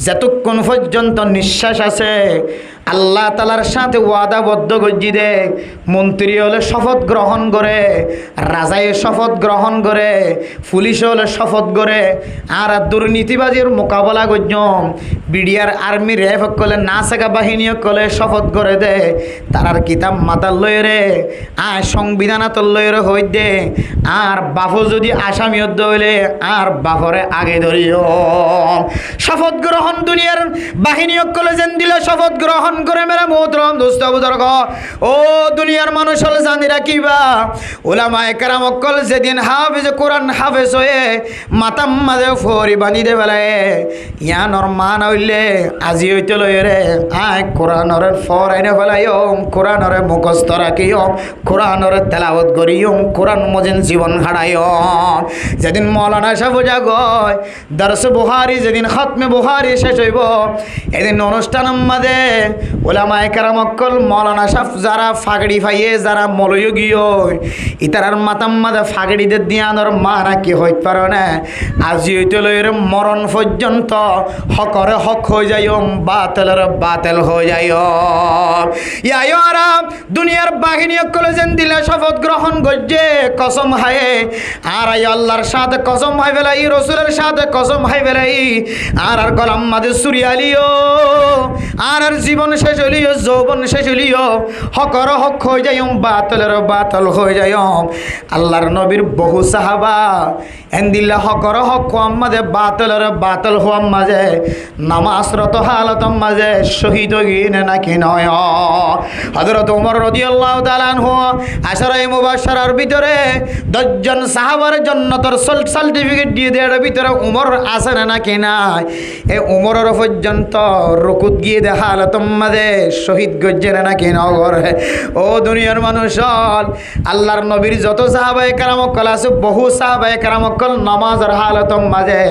যতক্ষণ পর্যন্ত নিঃশ্বাস আছে আল্লাহ তাআলার সাথে ওয়াদাবদ্ধ গজ্জি দে। মন্ত্রী হলে শপথ গ্রহণ করে, রাজায় শপথ গ্রহণ করে, পুলিশ হলে শপথ করে, আর দুর্নীতিবাজির মোকাবেলা গজ্জম বিডিআর আর্মি র্যাব কলে না সাকা বাহিনী কলে শপথ করে দে। তারার কিতাব মাতার লয়ে রে আর সংবিধানাত লয়ে রে হই দে। আর বাফো যদি আসামিয়ত হইলে আর বাফরে আগে ধরিও। শপথ গ্রহণ দুনিয়ার বাহিনী কলে যেন দিলে শপথ গ্রহণ করে মেরা মোহতরম দোস্ত বুজুর্গ। ও দুনিয়ার মানুষ হল জানি রাখিবা, উলামায়ে কেরাম অকল যেদিন হাফেজ কোরআন হাফেজ হয়ে মাতাম মাঝে ফরি বানি দে বেলায় ইয়ানর মান হইলে আজি হইতে লই রে আয় কোরআনর ফর আইনে ফেলাইও, কোরআনর মুখস্থ রাখিও, কোরআনর তেলাওয়াত করিও, কোরআন মজিন জীবন হারাইও। যেদিন মৌলানা সাহেব জাগয় দরস বুখারী, যেদিন খতমে বুখারী শেষ হইব, এদিন অনুষ্ঠানের মাঝে উলামায়ে কেরাম অকল মৌলানা সাহেব যারা ফাগড়ি ফাইয়ে যারা মলয়োগী ইতারার মাতাম মাঝে ফাগড়িদের দিয়ানোর মারা কি হইতে পারে না। আজি হইতে লইরে মরণ পর্যন্ত হকরে হক হয়ে যাই, বাতেলের বাতেল হয়ে যাই। ইয়ারা দুনিয়ার বাহিনী অকলে যেন দিলে শপথ গ্রহণ গজ্জে কসম হায়ে আর আল্লাহর সাথে কসম হাই ফেলাই, রসুলের সাথে কসম হাই ফেলাই, আর গলাম মাঝে সুরিয়ালিও, আর জীবন শেষ হলিও, যৌবন শেষ হলিও, হকর হক হয়ে যাই, বাতলের বাতল হয়ে যাই। আল্লাহর নবীর বহু সাহাবা এন্দিল্লা হকর হক হওয়ার মাঝে বাতলের বাতল হওয়ার মাঝে নামাজরত হালতম মাঝে শহীদ গিন নাকি নয়। হযরত ওমর রাদিয়াল্লাহু তাআলা আনহু আশারায়ে মুবাশশারার ভিতরে 10 জন সাহাবার জান্নাতের সার্টিফিকেট দিয়ে দেওয়ার ভিতরে ওমর আছে না নাকি নাই। এই ওমরের পর্যন্ত রুকুত গিয়ে দেখা হালতম মাঝে শহীদ গজ্জে না নাকি নগরে। ও দুনিয়ার মানুষ, আল্লাহর নবীর যত সাহাবায়ে কেরাম অকল আছে বহু সাহাবায়ে কেরাম অকল নামাজের হালতম মাঝে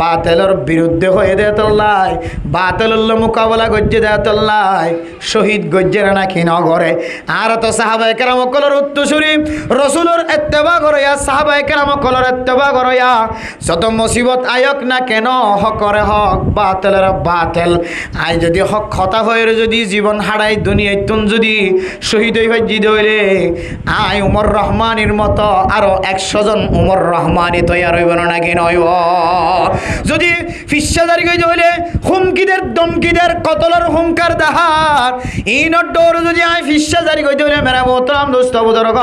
বাতিলের বিরুদ্ধে হয়ে দেতল্লাই, বাতিলের মোকাবেলা গজ্জে দেতল্লাই, শহীদ গজ্জে না নাকি নগরে। আর তো সাহাবায়ে কেরাম অকলের উত্তরসূরি রসুলের ইত্তেবা করিয়া, সাহাবায়ে কেরাম অকলের ইত্তেবা করিয়া যত মুসিবত আয়ক না কেন হকরে হক বাতিলের বাতিল। আই যদি হক কথা হয়ে যদি জীবন হারাই দুনিয়ায় তুন যদি শহীদ হয়ে জিদ হইলে আই উমর রহমানের মতো আরো 100 জন উমর রহমানি তৈয়ার হইব না নাকি নয়। যদি ফিসাদারি হইতে হইলে হুমকিদের দমকিদের কতলের হুমকার দাহার ইনর ডোর যদি আই ফিসাদারি হইতে হইলে মেরা মোহতরম দোস্ত বুজুর্গ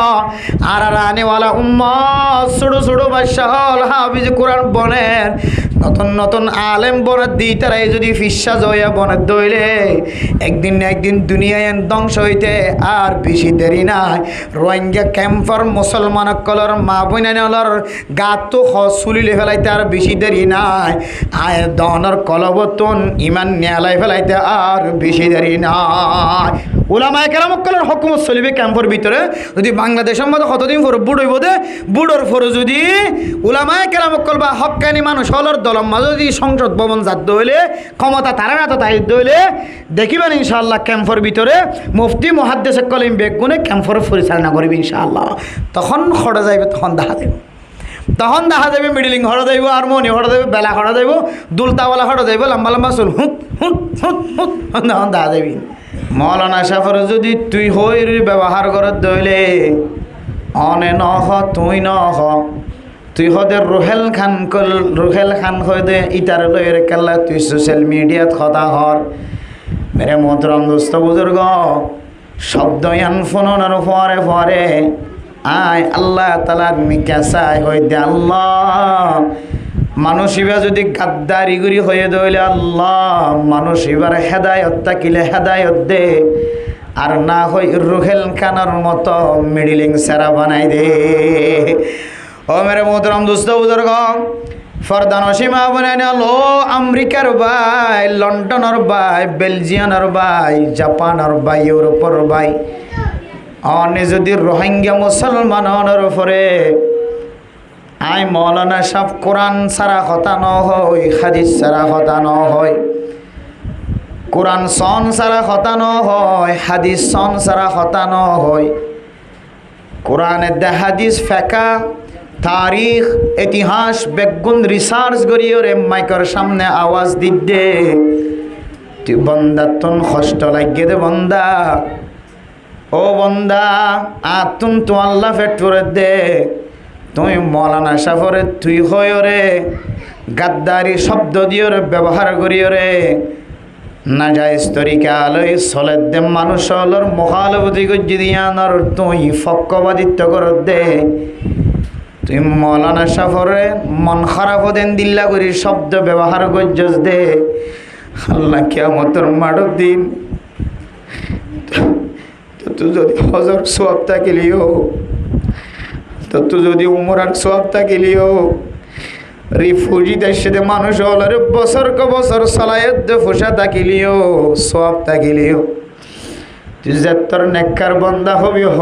আর আনেওয়ালা উম্মত ছোট ছোট বাদশা হল হাফিজ কোরআন বনের নতুন নতুন আলেম বনের দিই তারাই যদি ফিসা জয়া বনের দইলে একদিন না একদিন দুনিয়ায় ধ্বংস হইতে আর বেশি দেরি নাই। রোহিঙ্গা ক্যাম্পার মুসলমান কলর মা বইনানলর গাতো হসুলিলে ফেলাইতে আর বেশি দেরি নাই। আয় দনের কলবতন ইমান নিয়ালাই ফেলাইতে আর বেশি দেরি নাই। উলামায়ে কেরাম কলর হুকুমত চলিবে ক্যাম্পের ভিতরে যদি বাংলাদেশের মধ্যে কতদিন পর বুড় হইব দে বুড়োর পরে যদি উলামায়ে কেরাম কল বা হক্কানি মানুষ হলর দলম মাঝে যদি সংসদ ভবন যাত হইলে ক্ষমতা তারা না তো তাই হইলে দেখিবেন ইনশাআল্লাহ ক্যাম্পের ভিতরে মুফতি মুহাদ্দিস কলিম বেগুনে ক্যাম্পের পরিচালনা করবে ইনশাআল্লাহ। তখন খড়া যাইবে, তখন দেখা যাবে, তখন দেখা যাবে মিডিলিং হড়া যাইব, হারমোনি হড়া যাইব, বেলা হড়া যাইব, দুলতাওয়ালা হড়া যাইব, লম্বা লম্বা চুল হুঁত হুঁত হুঁত হুঁত তখন দেখা যাবি। মৌলানা সাফর যদি তুই হইর ব্যবহার করত দইলে অনে নহ তুই নহ তুই হদে রুহেল খান হয়ে দে ইটার লয়ের কেল্লা তুই সোশ্যাল মিডিয়াত কথা হর। মেরে মোহতরম দোস্ত বুজুর্গ শব্দ ইয়ান ফোনের পরে পরে আয় আল্লাহ তালার মিকাসাই হয়ে দে আল্লাহ মানুষ এবার যদি গাদ্দারিগুরি হয়ে দইলে আল্লাহ মানুষ এবার হেদায়ত তাকিলে হেদায়ত দে, আর না হই রুহেল খানের মতো মিডিলিং সেরা বানাই দে। ও মেরে মোহতরম দোস্ত বুজুর্গ ফরদান সীমা বানাই লো আমেরিকার ভাই, লন্ডনের ভাই, বেলজিয়ামের ভাই, জাপানের ভাই, ইউরোপের ভাই অনে যদি রোহিঙ্গা মুসলমানের উপরে আই মৌলানা সাহেব কোরআন ছাড়া কথা ন হয়, হাদিস ছাড়া কথা ন হয়, কোরআন সন ছাড়া কথা ন হয়, হাদিস সন ছাড়া কথা ন হয়, কোরআনের দে হাদিস ফেকা তারিখ ইতিহাস বেগুন রিসার্চ করিওরে মাইকর সামনে আওয়াজ দিদে তুই বন্দা তোন কষ্ট লাগে দে বন্দা, ও বন্দা আতুন তো আল্লাহ ফেট করে দে, তুই মৌলানা সাফরে তুই হয় রে গাদ্দারি শব্দ দিও রে ব্যবহার করিও রে না যায় তরিকা আলোয় চলে দে মানুষ হলর মহালবতী গজ্জি দিয়ানর তুই ফক্কবাদিত্য কর দে, তুই মৌলানা সাফরে মন খারাপ দেন দিল্লা করি শব্দ ব্যবহার করছস দে, আল্লাহ কিয়ামতের মাঠের দিন তো তুই যদি হজর সোয়াব থাকিলিও, তো তুই যদি উমরার সোয়াব থাকিলিও, রিফুজি দেশে মানুষ হলরে বছর ক বছর সালায়ত ফুসা থাকিলিও সোয়াব থাকিলিও, তুই যে তোর নেককার বন্দা হবি হ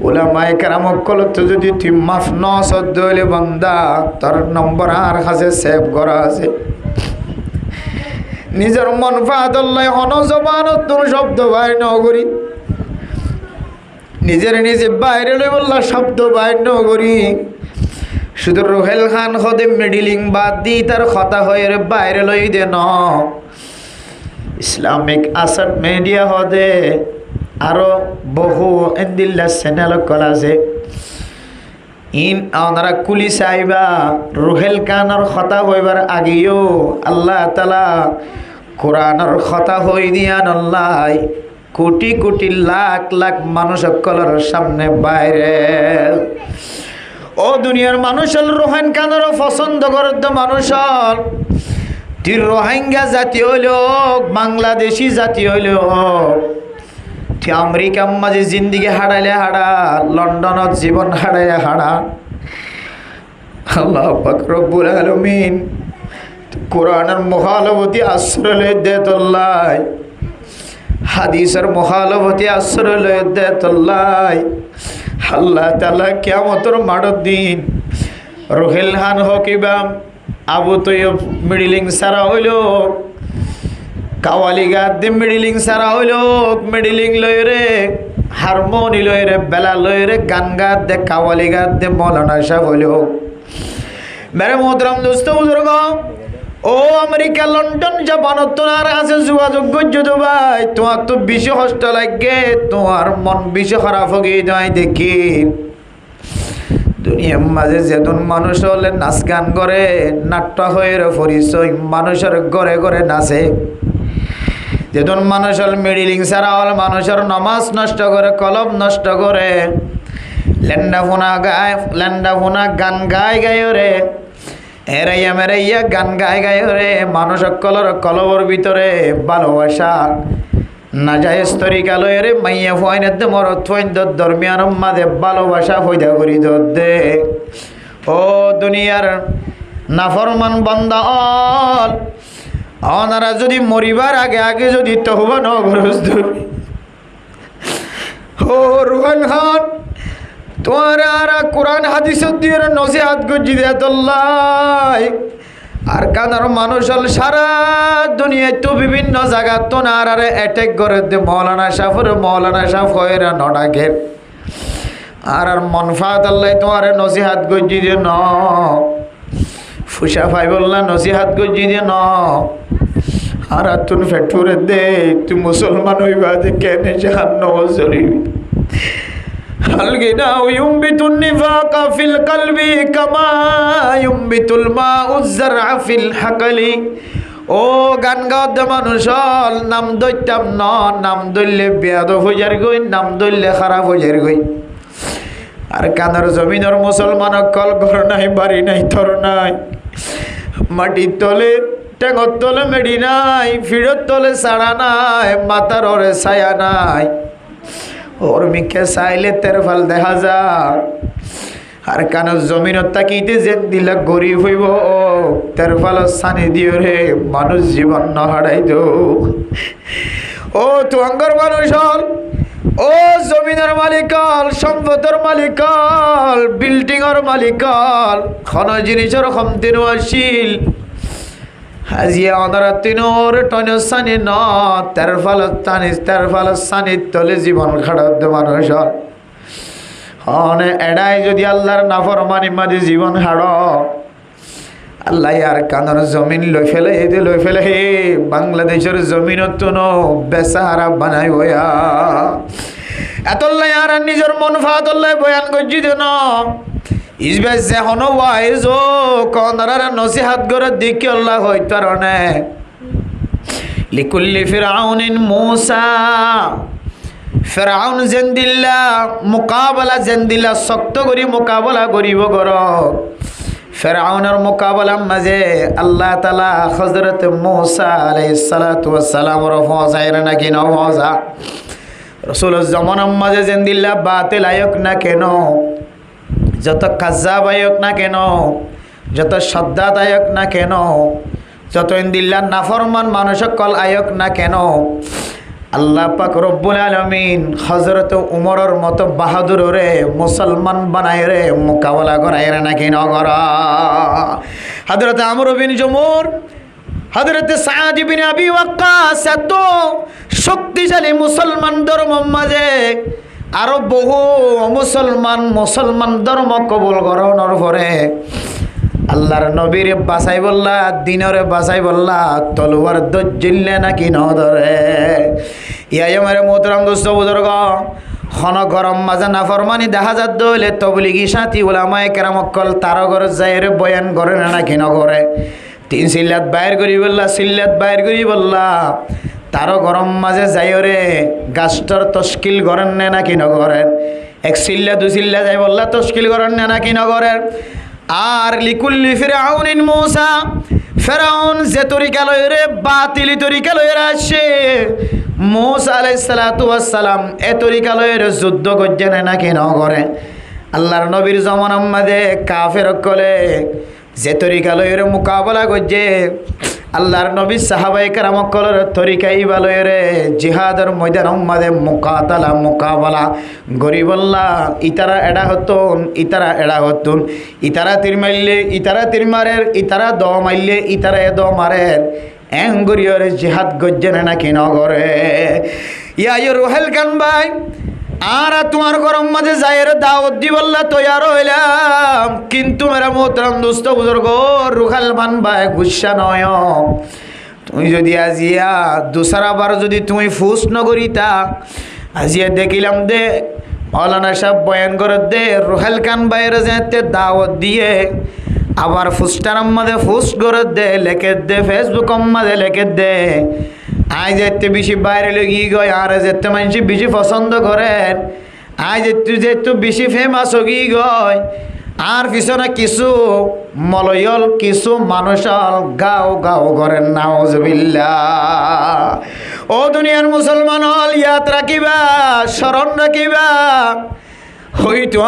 ওলামায়ে কেরামক কলত যদি তুই মাফ ন সদ্য হইলে বন্দা তোর নম্বর আর কাছে সেভ করা আছে। নিজের মন ফাদল্লাই হন জবানত তোর শব্দ বাইর নগরী, নিজের নিজে বাইরে লই বললা শব্দ বাইর নগরী, শুধু রোহেল খান হদে মিডিলিং বাদ দি তার কথা হয়ে রে বাইরে লই দে ন ইসলামিক আসাদ মিডিয়া হদে আরো বহু এন্দিল্লা চ্যানেল কলা আছে ইন ওনারা কুলি চাইবা রোহেল খানের কথা হইবার আগেও আল্লাহ তালা কোরআনের কথা হই দিয়ান আল্লাহ কোটি কোটি লাখ লাখ মানুষ সকলের সামনে বাইরে। ও দুনিয়ার মানুষের রোহান খানেরও পছন্দ করে তো মানুষের তুই রোহিঙ্গা জাতি হইল বাংলাদেশি জাতি হইল তুই আমেরিকার মাঝে জিন্দিগি হারাইলে হারা, লন্ডনত জীবন হারাইলে হারা, আল্লাহ পাক রব্বুল আলামিন কোরআনের মহালবতী আশ্রয় দে তোল্লাই, হাদিসের মহালবতী আশ্রয় দে তোল্লাই, আল্লাহ তাআলা কিয়ামতের মাঠের দিন রোহেল খান হকিবা আবু তৈয়ব মিডিলিং সারা হইল কাওয়ালি গাদ দে মিডিলিং সারা হইল মিডিলিং লই রে হারমোনি লই রে বেলা লই রে গান গাদ দে কাওয়ালি গাদ দে মৌলানা সাহেব হইল। মেরে মোহতরম দোস্ত বুজুর্গ, ও আমেরিকা লন্ডন জাপান তোমার আছে যোগাযোগ করছো ভাই, তোমার তো বেশি কষ্ট লাগে, তোমার মন বেশি খারাপ হয়ে যায় দেখি দুনিয়ার মাঝে যেদিন মানুষ হলে নাচ গান করে নাট্য হয়ে পরিচয় মানুষের ঘরে ঘরে নাচে, যেদিন মানুষ হল মিডিলিং সারা হল মানুষের নমাজ নষ্ট করে কলব নষ্ট করে লেন্ডা ফোনা গান গায় গায় রে এরাইয়া মেরাইয়া গান গায় গায় রে মানুষ সকলের কলবর ভিতরে ভালোবাসা না যায় তরিকা লয় রে মাইয়া ফয়নের দে মরত ফইন দরমিয়ান মাঝে ভালোবাসা ফয়দা করি দে। ও দুনিয়ার নাফরমান বান্দা অল ওনারা যদি মরিবার আগে আগে যদি তওবা ন করস ও রুহান খান তোমার আর কোরআন হাদিস দিয়ে নসিহত গজি দে তোল্লাই আর কানার মানুষ হল সারা দুনিয়ায় তো বিভিন্ন জায়গা তো আর অ্যাটাক করে দে মৌলানা সাহেব হয়ে নডাকের আর মনফাত আল্লাহ তোমার নসিহত গজি দিয়ে ন ফুসা ভাই বললা নসিহত গজি দিয়ে ন আর তুন ফেটুরে দে তুই মুসলমান হইবা যে কেনে জাহান্নাম চলিবি। الغنى ينبت النفاق في القلب كما ينبت الماء الزرع في الحقل। ও গান গাওয়ার মানুষ নাম দইতাম ন নাম দইলে বেয়াদ হইয়ার গই নাম দইলে খারাপ হইয়ার গই আর কানার জমিনের মুসলমান কল ঘর নাই বাড়ি নাই থর নাই মাটির তলে টেঙর তলে মেডি নাই ফিরত তলে সাড়া নাই মাথার ওরে ছায়া নাই ওর মিকে চাইলে তের ফাল দেখা যা আর কানের জমিনত তাকিতে যে দিলে গরিব হইব তের ফাল সানি দিও রে মানুষ জীবন ন হারাই দো। ও তুয়াঙ্গর মানুষ হল ও জমিনের মালিকল সম্পদের মালিকল বিল্ডিংর মালিকল কোন জিনিসের কমতিন আসিল হাজিয়া অনারা তিনোর টন সানি ন তের ফাল সানি তলে জীবন খাড়াদ মানুষ হনে এডাই যদি আল্লাহর নাফরমানি মাঝে জীবন হাড় আল্লাহ আর কানর জমিন লই ফেলে হে বাংলাদেশের জমিনত নো বেসারা বানাই হইয়া এতল্লাই আর নিজের মন ফাতল্লাই বয়ান করছি দেন ইসবে যে হন ওয়াইজ ও কনার নসিহাত করে দেখি আল্লাহ হইতারনে লিকুল্লি ফিরাউনিন মূসা ফিরাউন জেন্দিল্লা মুকাবলা জেন্দিল্লা শক্ত করি মুকাবলা করিব গর ফিরাউনের মুকাবলার মাঝে আল্লাহ তাআলা হযরত মূসা আলাইহিস সালাতু ওয়াস সালামের ফজাইরা নাকি নওয়াজা রাসূলের জামানার মাঝে জেন্দিল্লা বাতিল আয়ক না কেন যত কাজ্জাব আয়ক না কেন যত সদ্দাত আয়ক না কেন যত ইন্দিল্লা নাফরমান মানুষ কল আয়ক না কেন আল্লাহ পাক রব্বুল আলামিন হযরত উমরের মতো বাহাদুরে মুসলমান বানায় রে মোকাবেলা করায় রে নাকি নগর হযরত আমর বিন জমুর হযরত সাদ বিন আবি ওয়াক্কাস এত শক্তিশালী মুসলমান ধর্ম মাঝে আরো বহু মুসলমান ধর্ম কবুল করানোর পরে আল্লাহর নবীরে বাঁচাই বললা দিনরে বাঁচাই বললা তলোয়ার দজ্জিল্লে নাকি ন ধরে ইয়াই আমার মোহতরম দোস্ত বুজুর্গ খন গরম মাঝে নাফরমানি দেখা যাত দইলে তবলিগি সাথী উলামায়ে কেরামকল তার ঘরে যাইরে বয়ান করে না নাকি নগরে তিন সিল্লাত বাইর করি বললা তার গরম মাঝে যাইরে গাছটার তশকিল করেন না নাকি নগরেন এক সিল্লা দু সিল্লা যাই বললা তশকিল করেন না নাকি নগরের আর লিকুল্লি ফিরাউনিন মূসা ফিরাউন যে তরিকা লইরে বাতিলি তরিকা লইরে আসে মূসা আলাইহিস সালাতু ওয়াস সালাম এ তরিকা লইরে যুদ্ধ করছে না নাকি নগরে আল্লাহর নবীর জামানার মাঝে কাফের কলে যে তরিকা লইরে মোকাবেলা করছে আল্লাহর নবী সাহাবায়ে কেরাম কলর তরিকাই বালয়রে জিহাদের ময়দানের মাঝে মোকাবেলা গরিবল্লাহ ইতারা এড়া হতুন ইতারা তীর মারলে ইতারা তীর মারের ইতারা দ মারলে ইতারা দ মারের এঙ্গরিয়রে জিহাদ গজ্জে নাকি নগরে ইয়া রুহেল কান ভাই আর তোমার গরম মাঝে যাইরে দাওয়াত দি বললা তৈয়ার হইলাম কিন্তু মেরা মোহতরম দোস্ত বুজুর্গ রুহাল বান ভাই গুসা নয় তুমি যদি আজিয়া দুসরা বার যদি তুমি ফুস নগরিতা আজিয়া দেখিলাম দে মৌলানা সাহেব বয়ান করে দে রুহাল কান ভাইয়ের যেতে দাওয়াত দিয়ে আবার ফুসটার মাঝে ফুস করে দে লেখে দে ফেসবুক মাঝে লেখে দে আই যেতে বেশি বাইরে লেগে গয় আর যেতে মানুষ বেশি পছন্দ করেন আই যেতে বেশি ফেমাস হগি গয় আর পিছনে কিছু মলয়ল কিছু মানুষল গাও করেন নাউজুবিল্লাহ ও দুনিয়ার মুসলমান হল ইয়াদ রাখিবা স্মরণ রাখিবা হইতো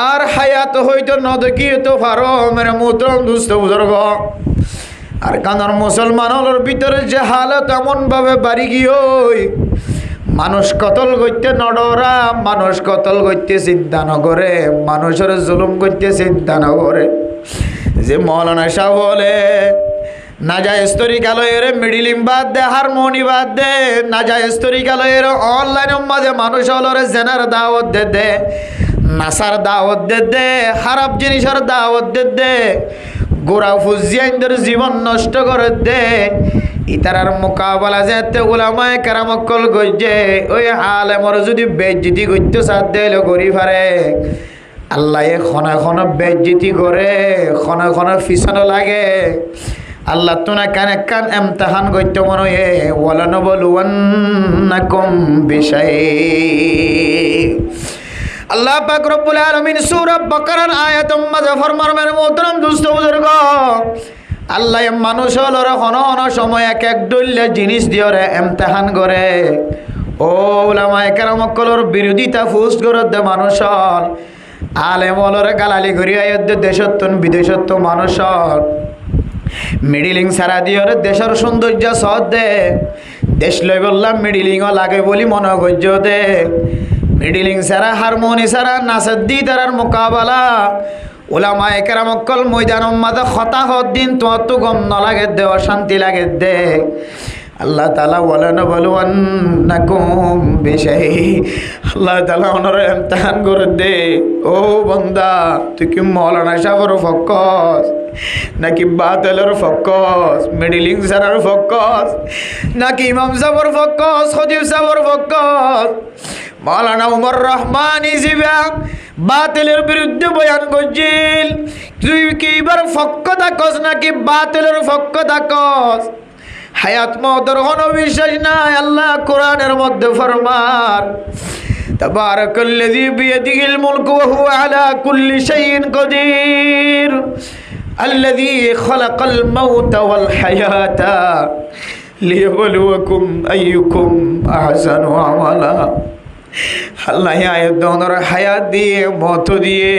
আর হায়াত হইতো নদকি তো পারো মেরে মোহতরম দোস্ত বুজুর্গ আর কানার মুসলমানের ভিতরে যে হালত এমন ভাবে বাড়ি গিয়ে মানুষ কতল করতে নডরা মানুষ কতল করতে চিন্তা নগরে মানুষের জুলুম করতে চিন্তা নগরে যে মৌলানা সাহেব বলে নাজায়েজ তরিকালয়ের মিডিলিং বাদ দে হারমোনি বাদ দে নাজায়েজ তরিকালয়ের অনলাইনের মাঝে মানুষ হলরে জেনার দাওয়াত দে নাসার দাওয়াত দে খারাপ জিনিসের দাওয়াত দে গোড়া ফুজিয়াইনদের জীবন নষ্ট করে দে ইতারার মোকাবেলা যেতে উলামায়ে কেরামকল গজ্জে ওই আলেমর যদি বেজ্জিতি করতে সাথ দিলে গরি পারে আল্লাহ ক্ষণ বেজ্জিতি করে ক্ষণ ফিসানো লাগে আল্লাহ তোনা কান এমতাহান করতে মনে হয় ওয়ালানাবলুওয়ান্নাকুম বিশাইইন আল্লাহ পাক রব্বুল আলামিন সূরা বাকারার আয়াতের মাঝে ফরমান মেরে মোহতরম দোস্ত বুজুর্গ আল্লাহ মানুষ হলর হন সময় এক ডইলে জিনিস দিয়রে ইমতিহান করে ও উলামায়ে কেরামকলর বিরোধিতা ফুস করে দে মানুষ হল আলেম হলরে গালালি করি আয়দ্দে দেশত্তন বিদেশত্ব মানুষ হল মিডিলিং সারা দিয়রে দেশের সৌন্দর্য সদ দে দেশ লই বললাম মিডিলিংও লাগে বলি মনে গজ্য দে মিডিলিং সারা হারমোনি সারা নাচের দি তারার মোকাবেলা উলামায়ে কেরামকল ময়দানের মাঝে হতাহত দিন তোমার তো গম নলাগে দে অশান্তি লাগে দে আল্লাহ তাআলা বলেন বলওয়ান্নাকুম বিশাই আল্লাহ তাআলা ওনার ইমতিহান করে দে ও বান্দা তুই কি মৌলানা সাহেবের ফোকাস নাকি বাতেলের ফোকাস মিডিলিং সারার ফোকাস নাকি ইমাম সাহেবের ফোকাস খতিব সাহেবের ফোকাস মৌলানা উমর রহমান ইজিবা বাতিলের বিরুদ্ধে বয়ান করছিল তুই কি এবার ফক্ক থাকস নাকি বাতিলের ফক্ক থাকস হায়াত মওতের কোনো বিশ্বাস নাই আল্লাহ কোরআনের মধ্যে ফরমান তাবারাকাল্লাযী বিয়াদিহিল মুলকু ওয়া হুয়া আলা কুল্লি শাইইন কাদির আল্লাযী খালাকাল মাউতা ওয়াল হায়াতা লিয়াবলুয়াকুম আইয়ুকুম আহসানু আমালা আল্লাহ আয়াতর হায়াত দিয়ে মত দিয়ে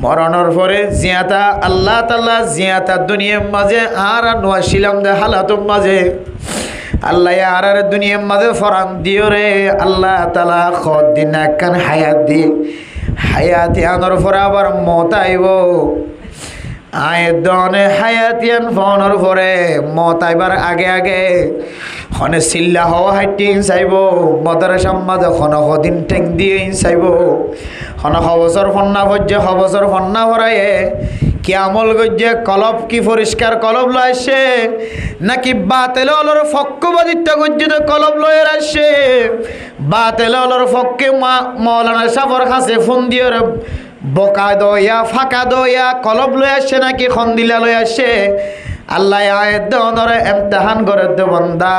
মরণের পরে জিয়াতা আল্লাহ তাআলা জিয়াতা দুনিয়ার মাঝে আর নওয়াছিলাম দে হালাতুর মাঝে আল্লাহ আর দুনিয়ার মাঝে ফরান দিও রে আল্লাহ তাআলা খদ দিন কান হায়াত দি হায়াত আনর পরে আবার মত আইব আয়দনে হায়াতিয়ান ফোনের পরে মত আইবার আগে আগে হনে চিল্লা হওয়া হাইটিং চাইব মদরসার মাঝে দিন ঠেং দিয়ে চাইব হবছর ফন্না ভজ্যে হবছর ফন্না ভরাইয়ে কি আমল গজ্যে কলব কি পরিষ্কার কলব লাইছে নাকি বাতেল অলর ফক্কবাদিত্য গজ্যে কলব লয়ের আসছে বাতেল অলর ফক্কে মৌলানা সাফর কাছে ফোন দিয়ে বকা দয়া ফাঁকা দয়া কলব লই আসছে নাকি খন্দিলা লই আসছে আল্লাহ আয়াত দনরে ইমতিহান করে দে বান্দা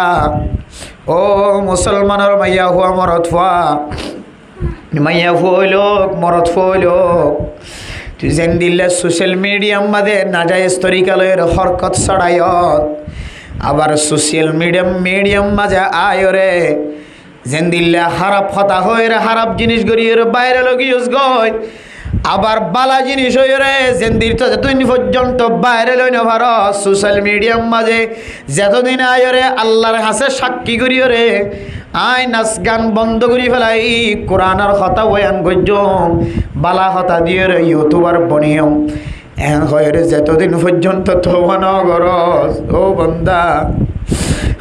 ও মুসলমানের মাইয়া হুয়া মরত ফুয়া মাইয়া ফুয়লোক মরত ফুয়লোক তুই যেন দিল্লে সোশ্যাল মিডিয়াম মাঝে নাজায়েজ তরিকালয়ের হরকত ছড়ায়ত আবার সোশ্যাল মিডিয়াম মাঝে আয়রে যেন দিল্লে হারাপ হতা হয়ে হারাপ জিনিস গড়িয়ে বাইরে লগিয়স গয় আবার বালা জিনিস হয়ে রে জেন্দির তো যতদিন পর্যন্ত বাইরে লই না ভার সোশ্যাল মিডিয়ার মাঝে যতদিন আয়রে আল্লাহর হাসে সাক্ষী করিও রে আই নাচ গান বন্ধ করি ফেলাই কোরআনের কথা বয়ান গজ্জম বালা কথা দিয়ে রে ইউটিউবার বনিয়ম এন হয়ে রে যতদিন পর্যন্ত তোবা ন গরস ও বান্দা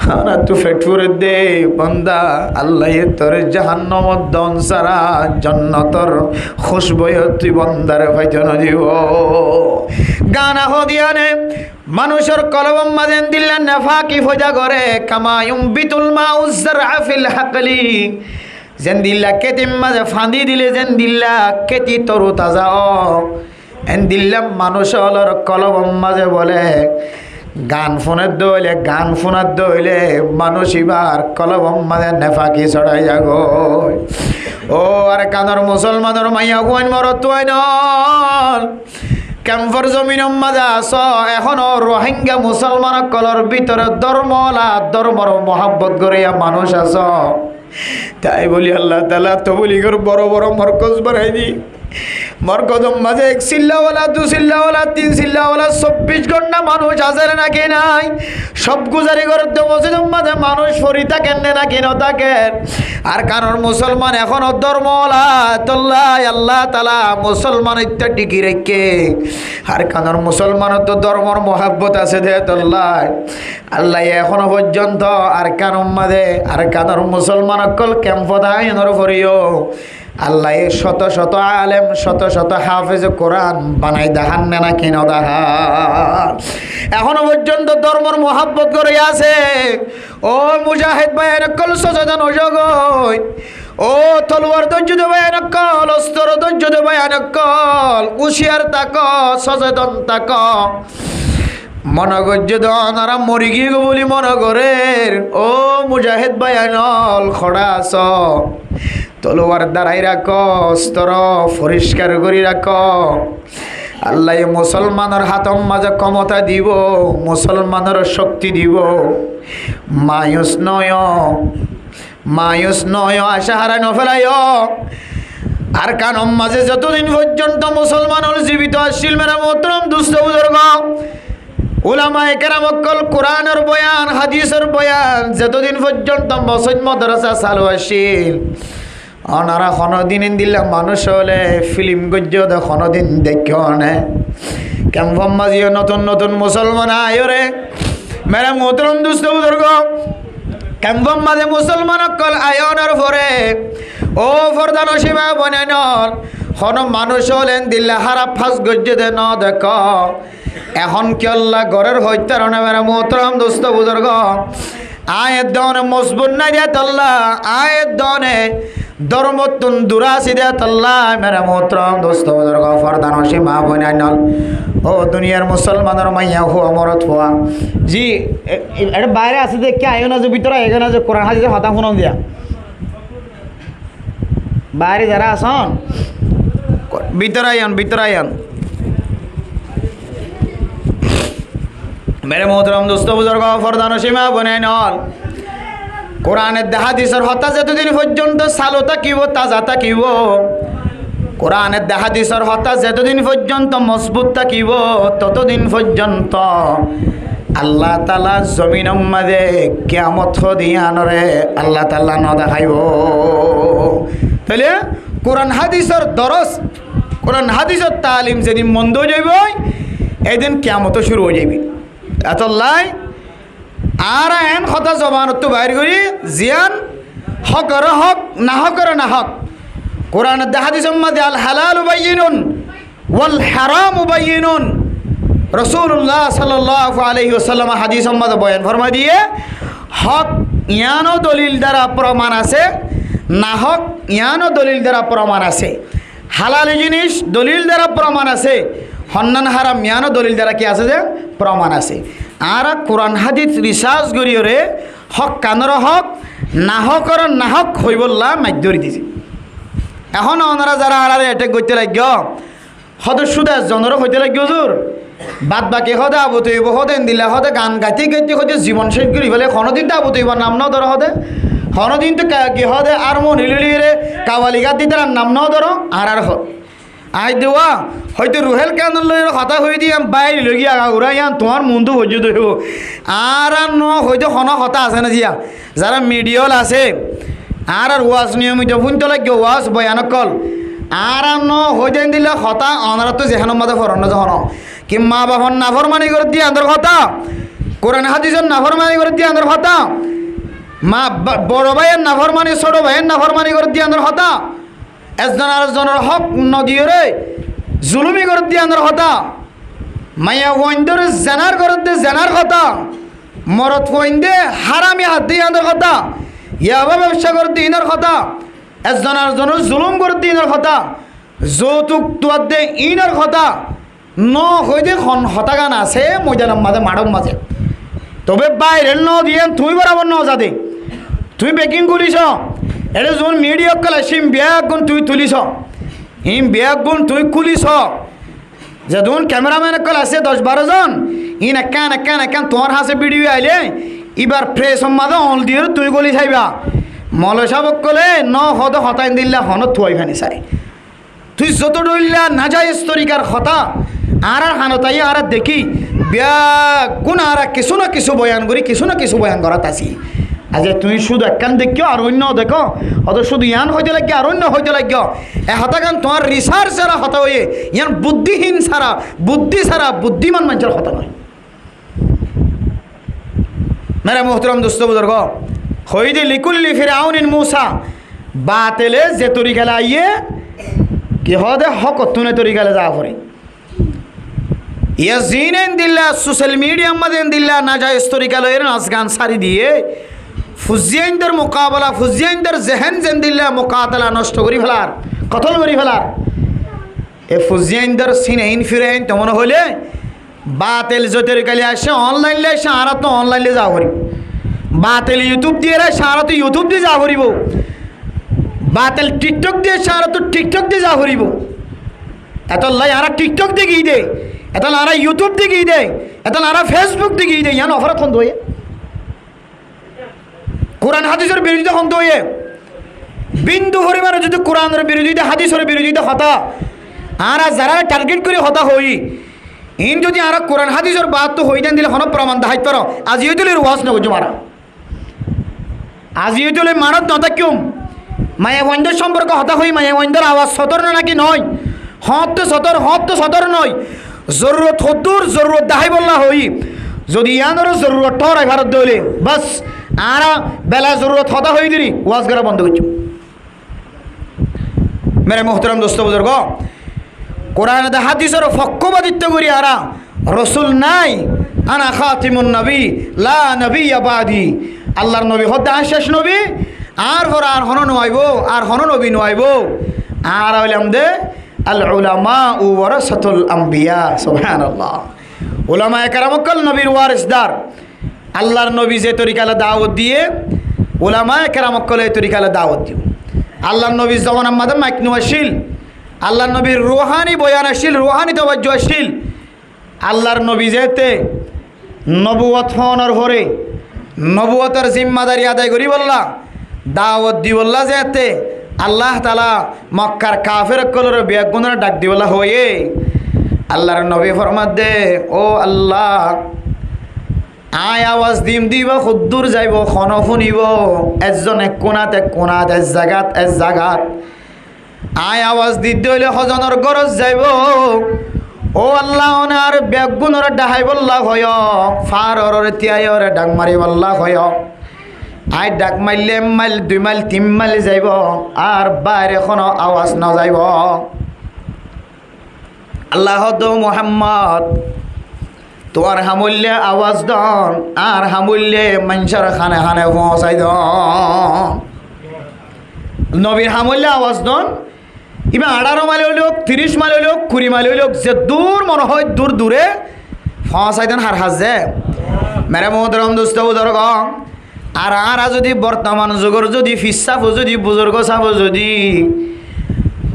হানা তু ফেটফুরে দে বান্দা আল্লাহ তোর জাহান্নামত দন সারা জান্নাতর খুশবয় তুই বান্দার ভাইজন দিব গানা হদিয়ানে মানুষের কলবম মাদেন দিল্লা নাফাকি ফজা করে কামায়ুম বিতুল মাউজ্জার আফিল হাকলি যেন দিল্লা কেতিম মাঝে ফাঁদি দিলে যেন দিল্লা কেতি তরু তাজা এন দিল্লা মানুষ হলর কলবম মাঝে বলে গান ফোনের দইলে গান ফোনার দইলে মানুষ এবার কলবম মাঝে নেফাকি ছড়াই যাগ ও আর কানর মুসলমানের মাইয়া গুয়ান মরত নল ক্যাম্পর জমিন মাঝে আস এখনো রোহিঙ্গা মুসলমান কলর ভিতরে ধর্মর মহাব্বত করিয়া মানুষ আস তাই বলি আল্লাহ তাআলা তো বলি বড় বড় মরকজ বানাই দি মরকজম মাঝে এক চিল্লাওয়ালা দু চিল্লাওয়ালা তিন চিল্লাওয়ালা 24 ঘন্টা মানুষ আছে নাকি নাই সব গুজারি করতে মসজিদের মাঝে মানুষ ফরি থাকেন নাকি ন থাকেন আর কারণ মুসলমান এখনো ধর্মওয়ালা তোল্লাহ আল্লাহ তাআলা মুসলমান ইত্যা টিকি রেখে আর কারণ মুসলমানের তো ধর্মর মহাব্বত আছে দে তোল্লাহ আল্লাহ এখনো পর্যন্ত আর কারণ মাঝে আর কারণ মুসলমান অকল ক্যাম্প দায় ফরিও আল্লাহ শত শত আলেম শত শত হাফেজ কোরআন বানাই দেখান না কেন দেখান এখনো পর্যন্ত ধর্মর মহাব্বত করে আছে ও মুজাহিদ ভাই নকল সচেতন জগয় ও তলোয়ার ধৈর্য দেবে নকল অস্ত্র ধৈর্য দেবে নকল উশিয়ার তাক সচেতন তাক মনগজ্য দনারা মরি গিয়ে বলি মনে করে ও মুজাহিদ ভাই আনল খড়া আস তলোয়ার দাঁড়াই রাখ অস্ত্র পরিষ্কার করি রাখ আল্লাহ মুসলমানের হাতম মাঝে ক্ষমতা দিব মুসলমানের শক্তি দিব মায়ুস নয় আশা হারাই নফেলাই আর কানম মাঝে যতদিন পর্যন্ত মুসলমানের জীবিত আসছিল মেরা মোহতরম দুস্থ বুজুর্গ উলামায়ে কেরাম অকল কোরআনের বয়ান হাদিসের বয়ান যতদিন পর্যন্ত মসজিদ মাদ্রাসা চালু আসছিল ওনারা কোনোদিন দিল্লা মানুষ হলে ফিল্ম গজ্য কোনোদিন দেখে নে ক্যাম্পম মাঝিও নতুন নতুন মুসলমান আয়রে মেরা মোহতরম দুস্থ বুজুর্গ কেমন মাঝে মুসলমান অকল আয়নের পরে ও ফরদান সীমা বনে নল হন মানুষ হলেন দিল্লা হারা ফাঁস গজ্জে দে ন দেখ এখন কি আল্লাহ ঘরের হইতারণে মেরা মোহতরম দুস্থ বুজুর্গ আয়ের দনে মজবুত না দিয়ে তল্লা আয়ের দনে ধর্মতুন দুরাসি দিয়ে তল্লা মেরা মোহতরম দোস্ত বুজুর্গ ফরদান সীমা বনে নল ও দুনিয়ার মুসলমানের মাইয়া হুয়া মরত হওয়া জি এটা বাইরে আছে দেখে আইও না যে ভিতরে আইও না যে কোরআন হাদিসের হতা ফোন দিয়া বাইরে যারা আসন ভিতরে আইন মেরে মোহতরম দোস্ত বুজুর্গ ফরদান সীমা বনে নল কোরআনের হাদিসের হতা যতদিন পর্যন্ত চালু থাকিব তাজা থাকিব কোরআনের হাদিসের হতা যতদিন পর্যন্ত মজবুত থাকিব ততদিন পর্যন্ত আল্লাহ তাআলা জমিনের মাঝে কিয়ামত দিয়ানরে আল্লাহ তাআলা ন দেখাইব তাহলে কোরআন হাদিসের দরস কোরআন হাদিসের তালিম যেদিন মন্দ যাইব এদিন কিয়ামত শুরু হয়ে যাবে এতলাই আর এন কথা জবানত বাইর করি জিয়ান হকর হক না হকর না হক কোরআন হাদিসের মধ্যে আল হালাল বাইয়িনুন ওয়াল হারাম বাইয়িনুন রাসূলুল্লাহ সাল্লাল্লাহু আলাইহি ওয়াসাল্লাম হাদিসের মধ্যে বয়ান ফরমাই দিয়ে হক ইয়ানো দলিল দ্বারা প্রমাণ আছে না হক ইয়ানো দলিল দ্বারা প্রমাণ আছে হালাল জিনিস দলিল দ্বারা প্রমাণ আছে হন্নান হারাম ইয়ানো দলিল দ্বারা কি আছে যে প্রমাণ আছে আর কোরআন হাদিস রিসার্চ করিওরে হক কানর হক না হকর না হক হইবল্লা মাধ্যরি দিছে এখন ওনারা যারা আড়ালে অ্যাটেক করতে লাগ সদস্যদা জনরও হইতে লাগবে হুজুর বাদ বাকি হদে আবু তৈব হদেন দিলে হদে গান গাইতে গাইতে হতে জীবন শেষ করি ফেলে কোনোদিন তো আবু তৈবার নাম নাও ধরো হদে কোনোদিন তো কি হদে আর মন হিলিরে কাওয়ালি গাত দিতে নাম নাও ধরো আর আই দেওয়া হয়তো রুহেল কেন কথা হয়ে দিয়ে বাইরে লগি আগা ঘুরাই তোমার মনটো ভর্য ধরব আর ন হয়তো কোনো কথা আছে না জিয়া যারা মিডিয়াল আছে আর ওয়াজ নিয়মিত শুনতে লাগে ওয়াজ বয়ানকল আর ন হয়ে দিলে হতা অনারা তো যেখানে মাঝে ফরন যখন কি মা বাবার নাফরমানি করে দিয়ে আন্দর হতা কোরআন হাদিসের নাফরমানি করে দিয়ে আন্দর হতা মা বড় ভাইয়ের নাফরমানি ছোট ভাইয়ের নাফরমানি করে দিয়ে আন্দর হতা একজন আর একজনের হক নদীয় রে জুলুমি করে দিয়ে আন্দর হতা মাইয়া ওয়াইন্দর জেনার করে দিয়ে জেনার কথা মরত ওয়াইন্দে হারামি হাত দিয়ে আন্দর কথা ইয়াবা ব্যবসা করে দিয়ে ইনার কথা একজন আর একজনের জুলুম করে দিয়ে ইনার কথা যৌতুক তোয়ার দে ইনার কথা ন হইতে হতাগান আছে ময়দানের মাঝে মাঠের মাঝে তবে বাইরের ন দিয়ে তুই বরাবর ন যাদে তুই বেকিং করিস এটা যখন মিডিয়া কলে সিম ব্যাগ গুণ তুই তুলিস হিম ব্যাগ গুণ তুই খুলিস যে ধরুন ক্যামেরাম্যান কল আছে 10-12 জন ইন একান তোমার হাসে ভিডিও আইলে এবার ফ্রেশ মাঝে অল দিয়ে তুই গলি চাইবা মলয় সাবক কলে ন হদ হতাইন দিল্লা হন থুয়াই ফানি চাই তুই যত ডইলা না যায় তরিকার হতা আর হানতাই আর দেখি ব্যাগ গুণ আর কিছু না কিছু বয়ান করি কিছু না কিছু বয়ান করাত আছি আজ তুই শুধু একখান দেখিও আর অন্য দেখো অত শুধু ইয়ান হইতে লাগে আর অন্য হইতে লাগে এ হতাগান তোমার রিসার্চ ছাড়া হতা হয়ে ইয়ান বুদ্ধিহীন ছাড়া বুদ্ধি ছাড়া বুদ্ধিমান মানুষের হতা নয় মেরা মোহতরম দোস্ত বুজুর্গ হইদে লিকুল্লি ফিরাউনিন মুসা বাতেলে যে তরিকালে আইয়ে কি হদে হক তুনে তরিকালে যা পড়ে ইয়া জিনেন দিল্লা সোশ্যাল মিডিয়া মধ্যে দিল্লা না যায় তরিকালে নাচ গান সারি দিয়ে ফুজিয়াইনদের মোকাবেলা ফুজিয়াইনদের জেহেন জেন দিল্লা মোকাতলা নষ্ট করি ফেলার কতল করি ফেলার এ ফুজিয়াইনদের সিনেইন ফিরেইন তেমন হলে বাতেল জোতের কালে আসে অনলাইনলে আসে আর তো অনলাইনে যা করি বাতেল ইউটিউব দিয়ে আসে আর তো ইউটিউব দিয়ে যা করিব বাতেল টিকটক দিয়ে আসে আর তো টিকটক দিয়ে যা করিব এত লাই আর টিকটক দিয়ে গিয়ে দে এত আর ইউটিউব দিয়ে গিয়ে দে এত আর ফেসবুক দিয়ে গিয়ে দে ইয়ান অফারত হন দয়ে কোরআন হাদিসের বিরোধিতা হন দয়ে বিন্দু পরিমাণে যদি কোরআনের বিরোধিতা হাদিসের বিরোধিতা হতা আর যারা টার্গেট করে হতা হই ইন যদি আর কোরআন হাদিসের বাদ তো হই দেন দিলে হন প্রমাণ দেখাইতে পারো আজিও দিলে ওয়াজ না বুঝো মারা আজিও দিলে মানত নতা কিউম মায়া ওয়াইন্ডের সম্পর্ক হতা হই মায়া ওয়াইন্ডের আওয়াজ সতর না নাকি নয় হত তো সতর নয় জরুরত হদ্দুর জরুরত দাহাই বললা হই যদি ইয়ানোর জরুরত ঠরাই ভারত দৌলে বাস আরা বেলা জরুরত হতা হয়ে দিলি ওয়াজ করা বন্ধ করছো মেরে মোহতরম দোস্ত বুজুর্গ কোরআন হাদিসের পক্ষপাতিত্ব করি আরা রসুল নাই আনা খাতিমুন নবী লা নবী বাদি আল্লাহর নবী হতে শেষ নবী আর আর হন নোয়াইব আর হন নবী নোয়াইব আর হইলাম দে আল উলামা ওয়ারাসাতুল আম্বিয়া সুবহানাল্লাহ উলামা কেরামকল নবীর ওয়ারিসদার আল্লাহর নবী যে তরিকালে দাওয়াত দিয়ে উলামা কেরামকল এই তরিকালে দাওয়াত দিও আল্লাহর নবীর জমানার মাঝে মাইক নোয়াশিল আল্লাহর নবীর রুহানি বয়ান আসিল রুহানি তওয়াজ্জু আসিল আল্লাহর নবী যেতে নবুয়ত হওয়ার পরে নবুয়তের জিম্মাদারি আদায় করি বললা দাওয়াত দি বললা যেতে আল্লাহ তাআলা মক্কার কাফের কলর বেগুনের ডাক দি বলা হয়ে আল্লাহর নবী ফরমাত দে ও আল্লাহ আয় আওয়াজ দিম দিব খুদ্দুর যাইব খন শুনিব একজন এক কোনাত এক জাগাত আয় আওয়াজ দিতে হইলে হজনের গরজ যাইব ও আল্লাহ ওনার বেগুনের ডাহাই বল্লা হয় ফারর তিয়ায়র ডাক মারি বল্লা হয় আই ডাক মারলে মাইল 2 মাইল 3 মাইল যাইব আর বাইরে কোনো আওয়াজ না যাইব আল্লাহ দো মুহাম্মদ তোমার হামুল্যে আওয়াজ দন আর হামুল্যে মানুষের খানে খানে পৌঁছাই দন নবীর হামুল্যে আওয়াজ দন ইবা 18 মাইল হইল 30 মাইল হইল 20 মাইল হইল যে দূর মনে হয় দূর দূরে পৌঁছাই দেন হার হাজে মেরে মোহতরম দোস্ত বুজুর্গ আর যদি বর্তমান যুগের যদি ফিসাফ যদি বুজুর্গ সাফ যদি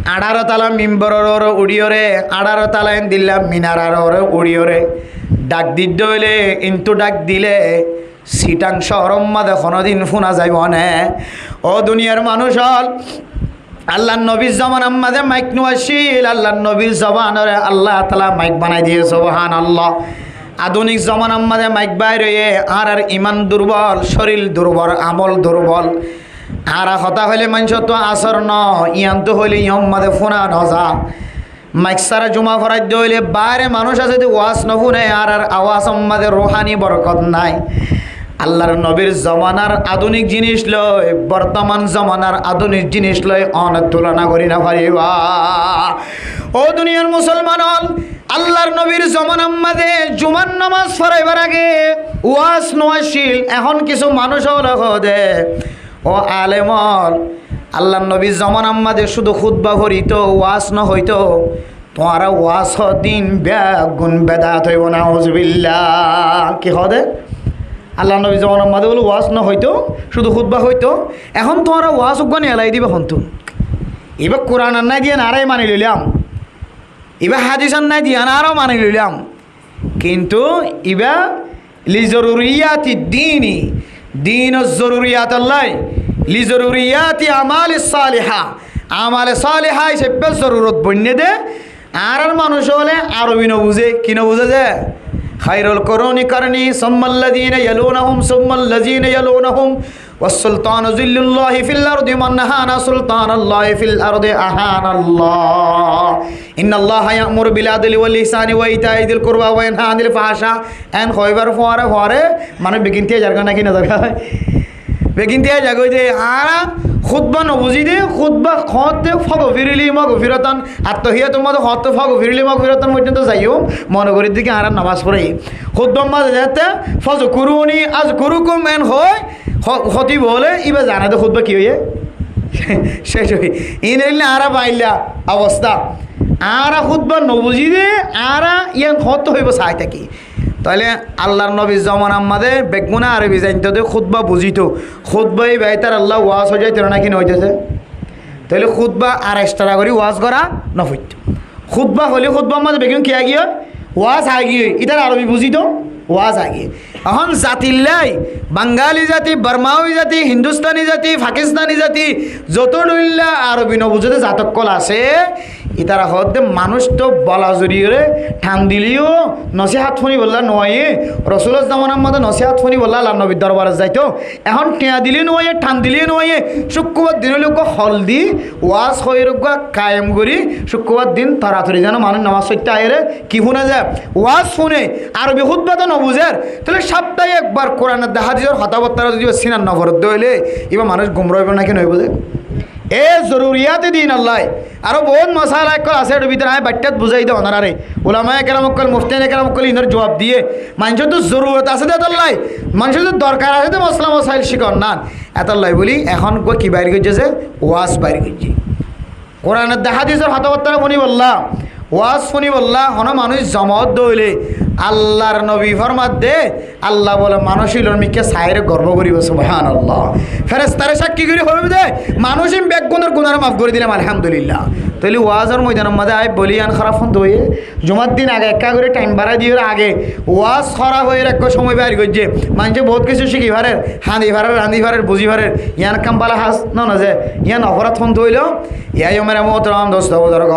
18 তালা মিম্বরের উড়িয়রে 18 তালা দিল্লা মিনারার উড়িয়রে ডাক দিতে হইলে কিন্তু ডাক দিলে সিটাং শহরম মাঝে কোনোদিন শোনা যাইব না ও দুনিয়ার মানুষ হল আল্লাহ নবীর জমানার মাঝে মাইক নোয়াশিল আল্লাহ নবীর জবানরে আল্লাহ তাআলা মাইক বানাই দিয়ে সুবহানাল্লাহ আধুনিক জমানার মাঝে মাইক বাইরে আর ইমান দুর্বল শরীর দুর্বল আমল দুর্বল আর হতা হইলে মানুষ তো আসর ন ইয়ান তো হইলে ইয়ম মাঝে ফোনা নজা মাইক সারা জমা ফরাই হইলে বাইরে মানুষ আছে যদি ওয়াজ নফুনে আর আওয়াজ মাঝে রোহানি বরকত নাই আল্লাহর নবীর জমানার আধুনিক জিনিস লয় বর্তমান জমানার আধুনিক জিনিস লয় অনেক তুলনা করি না পারিবা ও দুনিয়ার মুসলমান হল আল্লাহর নবীর জমানার মাঝে জুমার নামাজ পড়াইবার আগে ওয়াজ নোয়াশিল এখন কিছু মানুষ হলে ও আলেমল আল্লাহর নবীর জমানার মাঝে শুধু খুতবা হইতো ওয়াজ ন হইতো তোমারা ওয়াজ দিন বেগুন বেদাত হইব না হুজবিল্লাহ কি হদে আল্লাহ নবী জমানার মাঝে বলে ওয়াজ না হইতো শুধু খুতবা হইতো এখন তোমারা ওয়াজ উগানি এলাই দিবে হন্তু এবার কোরআন নাই দিয়ে আরাই মানি লইলাম এবার হাদিস নাই দিয়ে আরও মানি লইলাম কিন্তু এবার লিজরুরিয়াতি দিনী দিন জরুরিয়াত আল্লাহ লিজরুরিয়াতি আমাল সালিহা হিসেবে জরুরত বন্যে দে আর মানুষ হলে আরবি ন বুঝে কি ন বুঝে যে খায়রুল কুরুনি কারনি সুম্মাল্লাযীনা ইয়ালুনাহুম সুম্মাল্লাযীনা ইয়ালুনাহুম ওয়াস-সুলতানু যিল্লুল্লাহি ফিল আরদি মান নাহানা সুলতানাল্লাহি ফিল আরদি আহানাল্লাহ ইন্নাল্লাহা ইয়া'মুরু বিল আদলি ওয়াল ইহসানি ওয়া ইতা'i যিল কুরবা ওয়া ইয়ানহা আনিল ফাহশা এন খয়বার ফরে মানে বেগিনতে জায়গা নাকি না জায়গা বেগিনতে জায়গা দে আরা খুতবা নবুজি দে খুতবা খতে ফগ ফিরিলি মগ ফিরতান আত্মহিয়াত মদ খত ফগ ফিরিলি মগ ফিরতান পর্যন্ত যাইও মনগরির দিকে আর নামাজ পড়াই খুতবা মাঝে যেতে ফজ কুরুনি আজ কুরুকুম এন হয় ক্ষতি বলে ইবা জানাতে খুতবা কি হইয়ে শেষ হই ইনলে আরা পাইলা অবস্থা আরা খুতবা নবুজি দে আরা ইয়ান খত হইব চাই থাকি তাহলে আল্লাহর নবী জমানার মাঝে বেগুনা আরবি জানতো দে খুতবা বুঝিতো খুতবাই বাইতার আল্লাহ ওয়াজ হয়ে যায় তেরো নাকি নইতেছে তাহলে খুতবা আর এক্সট্রা করে ওয়াজ করা নফিত খুতবা হলে খুতবার মাঝে বেগুন কে আগিয়ে ওয়াজ আগিয়ে ইতার আরবি বুঝিতো ওয়াজ আগিয়ে এখন জাতিল্লাই বাঙালি জাতি বার্মাওয়ি জাতি হিন্দুস্তানি জাতি পাকিস্তানি জাতি যত ডুল্লা আরবি নবুঝতে জাতকল আছে ইতারা হতে মানুষ তো বলা জড়িয়ে ঠান দিলিও নসিহাত ফোনি বললা নয় রসুলের জামানার মধ্যে নসিহাত ফোনি বললা আল্লাহ নবীর দরবারে যাইতো এখন টেয়া দিলে নয় ঠান দিলে নয় শুক্রবার দিন লোক হলদি ওয়াজ হয়ে রোগা কায়েম করি শুক্রবার দিন তাড়াতাড়ি যেন মানুষ নামাজ সত্যি আয়েরে কি শুনে যায় ওয়াজ শুনে আরবি হুদবা তো নবুঝের তাহলে সপ্তাহে একবার কোরআনের দেখা দিও হতাবত্তারা যদি সিনার নফরত দইলে এবার মানুষ গুমরা হইব নাকি নই বুঝে এ জরুরিয়াতে দিন আল্লাহ আরো বহুত মশালা এক আছে এর ভিতরে আমি বাচ্চাত বুঝাই দেওয়া না রে ওলামায় কেরামকল মুফতিয়ানে কেরামকল ইনার জবাব দিয়ে মানুষের তো জরুরত আছে দে আল্লাহ মানুষের তো দরকার আছে তো মশলা মশাইল শিকন না এত আল্লাহ বলি এখন কি বাইর করছে ওয়াজ বাইর করছে কোরআনের দেখা দিয়েছে হতাবত্তারা মনি বললা ওয়াজ শুনি বললা হন মানুষ জমত দইলে আল্লাহর নবী ফরমাত দে আল্লাহ বলে মানুষই মিকে সাইরে গর্ব করিব সুবহানাল্লাহ ফেরেশতারে সাক্ষী করে হবে দে মানুষই বেগুনের গুনার মাফ করে দিলাম আলহামদুলিল্লাহ তাহলে ওয়াজের ময়দানের মধ্যে আয় বলিয়ান খারাপ ফোন দইয়ে জুমার দিন আগে একা করে টাইম বাড়াই দিয়ে আগে ওয়াজ খরা হয়ে এক সময় বাইর করছে মানুষে বহুত কিছু শিখি ভারের হাঁদি ভারের রাঁধি ভারের বুঝি ভারের ইয়ান কাম্পালা হাস না যে ইয়ান অপরাধ ফোন দইল ইয়াই আমার মোহতরাম দোস্ত বুজুর্গ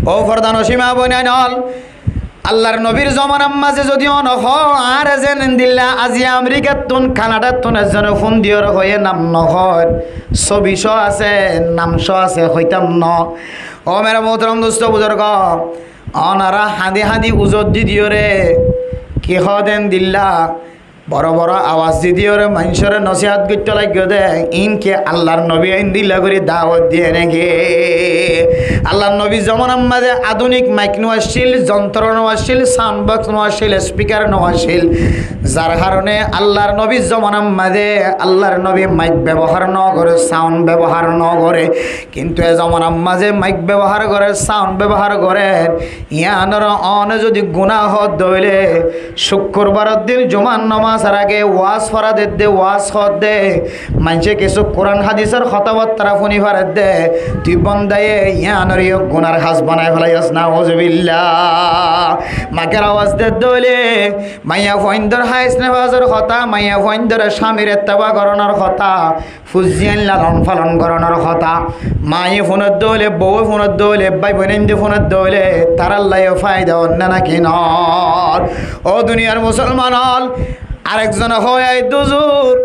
ও ফরদান সীমা বইনা নল আল্লাহর নবীর জমানার মাঝে যদিও নহ আর যেন দিল্লা আজি আমেরিকার তুন কানাডার তুন এজন ফোন দিয়র হয়ে নাম নহর ছবিশ আছে নামশ আছে হইতাম ন ও মেরা মোহতরম দোস্ত বুজুর্গ অনারা হাঁদি হাঁদি উজত দি দিয়রে কি দেন দিল্লা বড় বড় আওয়াজ দি দিয়রে মানুষের নসিহাত করতে লাগিয়ে দে ইনকে আল্লাহর নবী আইন দিল্লা করে দাওয়াত দিয়ে নাকি আল্লাহর নবী জমানার মাঝে আধুনিক মাইক নোয়াশীল যন্ত্র নোয়াশীল সাউন্ড বক্স নোয়াশীল স্পিকার নোয়াশীল যার কারণে আল্লাহর নবীর জমানার মাঝে আল্লাহর নবী মাইক ব্যবহার ন করে সাউন্ড ব্যবহার ন করে কিন্তু এ জমানার মাঝে মাইক ব্যবহার করে সাউন্ড ব্যবহার করে ইয়ানোর অনে যদি গুনাহ দইলে শুক্রবারের দিন জুমার নামাজ আর আগে ওয়াজ ফরা দে ওয়াজ হদ দে মানুষে কিছু কোরআন হাদিসের কথাবার্তা শুনি ফারে দে তুই বন্দায়ে ইয়ানোর গুনার হাস বানায় ফেলাইস না ওজবিল্লা মাকের আওয়াজ দে দইলে মাইয়া ফইন্দর হাইস নেওয়াজের কথা মাইয়া ফইন্দর স্বামীর এত্তেবা করানোর কথা ফুজিয়ান লালন পালন করানোর কথা মায়ে ফোনের দইলে বউ ফোনের দইলে ভাই বোনেন্দি ফোনের দইলে তার আল্লাহ ফায়দা অন্য নাকি নর ও দুনিয়ার মুসলমান হল আরেকজন হয় দুজুর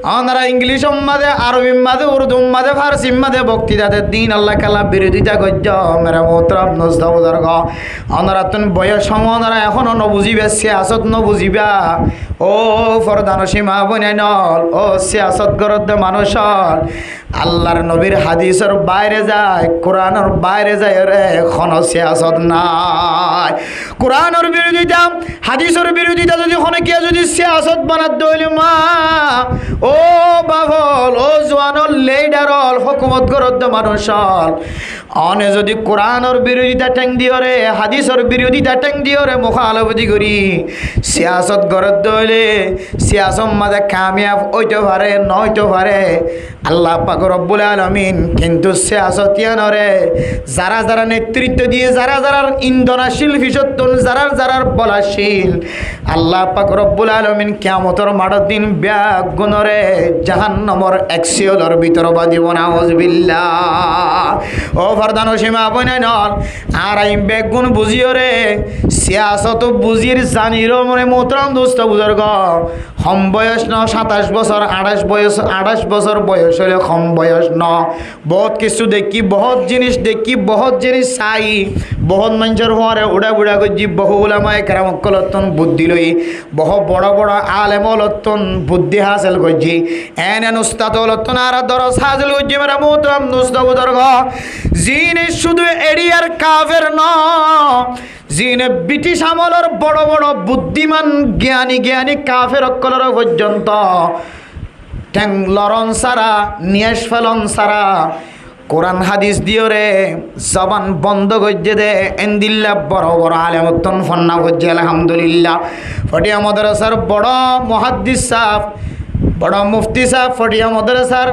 ওনারা ইংলিশ মাঝে আরবি মাঝে উর্দু মাঝে ফার্সি মাঝে বক্তৃতাতে দিন আল্লাহ কালা বিরোধিতা করছ মেরা মোহতরম দোস্ত বুজুর্গ ওনারা তুমি বয়স সময় ওনারা এখনো নবুঝিবে সিয়াসত নবুঝিবা ও ফরদান সীমা বনে নল ও সিয়াসত গরদ মানুষ আল্লাহর নবীর হাদিসের বাইরে যায় কোরআনের বাইরে যায় রে কোনো সিয়াসত নাই কোরআনের বিরোধিতা হাদিসের বিরোধিতা যদি অনেকে যদি সিয়াসত বানাত দইলে মা ও বাবল ও জওয়ানল লেডারল হুকুমত গরদ মানুষল অনে যদি কোরআনের বিরোধিতা ঠেং দিও রে হাদিসের বিরোধিতা ঠেং দিও রে মুখালবতি করি সিয়াসত গরদ দইলে সিয়াসত মাঝে কামিয়াব হইতে পারে নইতে পারে আল্লাহ পাক রব্বুল আলামিন কিন্তু সিয়াসতিয়ানরে যারা যারা নেতৃত্ব দিয়ে যারা যারা ইন্ধনাশীল ফিসত্তন যারা যারা বলাশীল আল্লাহ পাক রব্বুল আলামিন কিয়ামতের মাঠের দিন ব্যাগুণরে জাহান্নামের এক্সিয়লর ভিতর বাঁধিব নাউজুবিল্লাহ ও ফরদান সীমা বনাইন আর আই বেগুন বুঝিও রে সিয়াসত বুঝির জানির মনে মোহতরম দোস্ত বুজুর্গ কম বয়স ন 27 বছর 28 বছর বয়স হলে কম বয়স ন বহুত কিছু দেখি বহুত জিনিস দেখি বহুত জিনিস চাই বহুত মানুষের হওয়ারে উড়া বুড়া করছি বহু উলামায়ে কেরাম কলতন বুদ্ধি লই বহু বড় বড় আলেম লতন বুদ্ধি হাসিল করছি এন উস্তাদ লতন আর দরস হাসিল করছি মেরা মোহতরম দোস্ত বুজুর্গ জিনে শুধু এরিয়ার কাফের ন জিনে ব্রিটিশ আমলের বড় বড় বুদ্ধিমান জ্ঞানী কাফের অকলর পর্যন্ত ট্যাং লরন সারা নিয়েশ ফেলন সারা কোরআন হাদিস দিও রে জবান বন্ধ করছে দে এন্দিল্লা বড় বড় আলেমতন ফন্না করছে আলহামদুলিল্লাহ ফটিয়া মাদ্রাসার বড় মুহাদ্দিস সাহেব বড় মুফতি সাহেব ফটিয়া মাদ্রাসার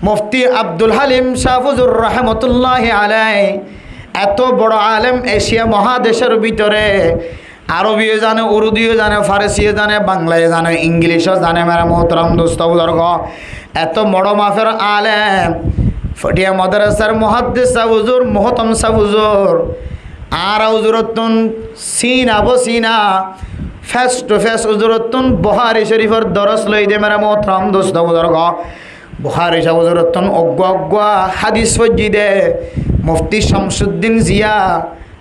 মুফতি আব্দুল হালিম শাহফুজুর রহমতুল্লাহ আলাইহি এত বড় আলেম এশিয়া মহাদেশের ভিতরে আরবিও জানে উর্দুও জানে ফারসিও জানে বাংলায় জানে ইংলিশও জানে মেরা মোহতরম দোস্ত বুজুর্গ এত বড় মাফের আলেম ফটিয়া মাদ্রাসার মুহাদ্দিস সাহেব হুজুর মোহতম সাহেব হুজুর আর হুজুরতুন সিনা বসিনা ফেস টু ফেস হুজুরতুন বুখারী শরীফের দরস লই দে মেরা মোহতরম দোস্ত বুজুর্গ বুখারী সাহেব হুজুরতুন অজ্ঞ হাদিস ফজি দে মুফতি শামসুদ্দিন জিয়া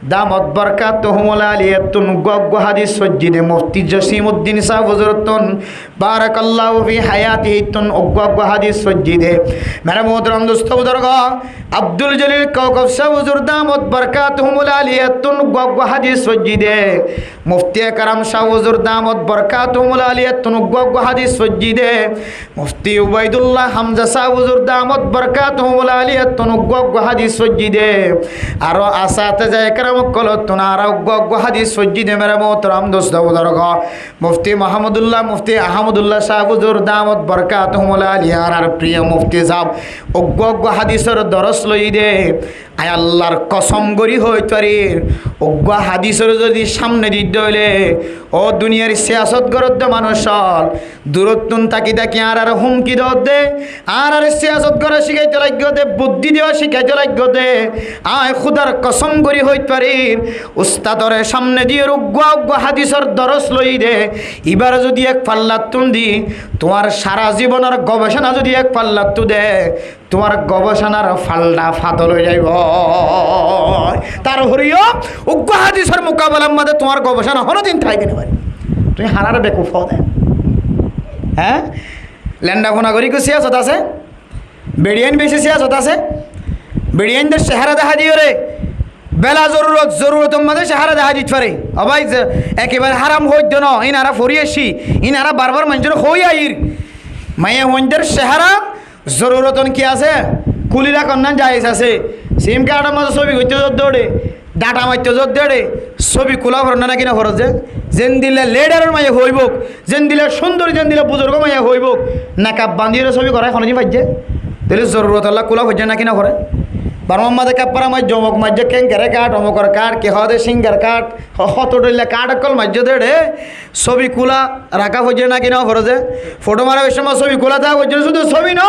দামত বরকাতুহুমুল আলিয়াতুন গগ হাদিস সজ্জিদে মুফতি জসিমউদ্দিন সাহেব হুজুরতুন বারাকাল্লাহু ফি হায়াতিহিতুন গগ হাদিস সজ্জিদে মেরা মোহতরম দোস্ত বুজুর্গ আব্দুল জলিল কাউকব সাহেব হুজুর দামত বরকাতুহুমুল আলিয়াতুন গগ হাদিস সজ্জিদে মুফতি আকরাম সাহেব হুজুর দামত বরকাতুহুমুল আলিয়াতুন গগ হাদিস সজ্জিদে মুফতি উবাইদুল্লাহ হামজা সাহেব হুজুর দামত বরকাতুহুমুল আলিয়াতুন গগ হাদিস সজ্জিদে আরো আসাতে যায় হাদিস সজ্জিদে মেরা মোহতরম দোস্ত বুজুর্গ মুফতি মাহমুদুল্লাহ মুফতি আহমদুল্লাহ সাহেব হুজুর দামত বরকাতুহুমুল আলিয়া আর প্রিয় মুফতি সাহেব অজ্ঞ হাদিসের দরস লই দে আয় আল্লাহর কসম গরি হইতারি অজ্ঞ হাদিসের যদি সামনে দিতে হইলে ও দুনিয়ার সিয়াসত গরদ মানুষ দূরত্বন থাকি থাকি আর হুমকি দে আর সিয়াসত গড়ে শিখাইতে লাগবে দে বুদ্ধি দেওয়া শিখাইতে লাগবে দে আয় খুদার কসম গরি হইতে পারি উস্তাদরে সামনে দিয়ে অজ্ঞ হাদিসের দরস লই দে এবার যদি এক পাল্লাত তুন দি তোমার সারা জীবনের গবেষণা যদি এক পাল্লাত তু দে তোমার গবেষণার ফালটা ফাতল হয়ে যাইব তার হরিও অজ্ঞ হাদিসের মোকাবেলার মধ্যে তোমার গবেষণা হলো দিন থাকবে না পারি তুমি হারার বেকুফ দে হ্যাঁ ল্যান্ডা ফোনা করি সিয়াসত আছে বেড়িয়ান বেশি সিয়াসত আছে বেড়িয়ানদের চেহারা দেখা দিও রে বেলা জরুরত মধ্যে চেহারা দেখা দিতে পারে অবাই একেবারে হারাম হইত ন ইনারা ফরিয়েছি ইনারা বারবার মানুষের হই আইর মাইয়া হইনদের চেহারা জরুরতন কি আছে কুলিরা কন্যা যাইস আছে সিম কার্ডের মধ্যে ছবি করতে যত দৌড়ে ডাটা মারতে যত দৌড়ে ছবি খোলা ভর না কিনা খরচ যেন দিলে লেডারের মাইয়া হইব যেন দিলে সুন্দর যেন দিলে বুজুর্গ মাইয়া হইব নাকাব বান্ধিয়ে ছবি করায় এখন পাইছে তাহলে জরুরত আল্লাহ কুলা হইছে না কিনা করে বারমার মাঝে কাপড়া মাঝ জমক মাঝে কেঙ্কারে কাঠ অমকর কাঠ কে হদে সিঙ্গার কাঠ হত ডইলে কাঠ অকল মাঝে দেড়ে ছবি কুলা রাখা হইছে না কিনা খরচে ফটো মারা সময় ছবি কুলা থাকা হইছে শুধু ছবি ন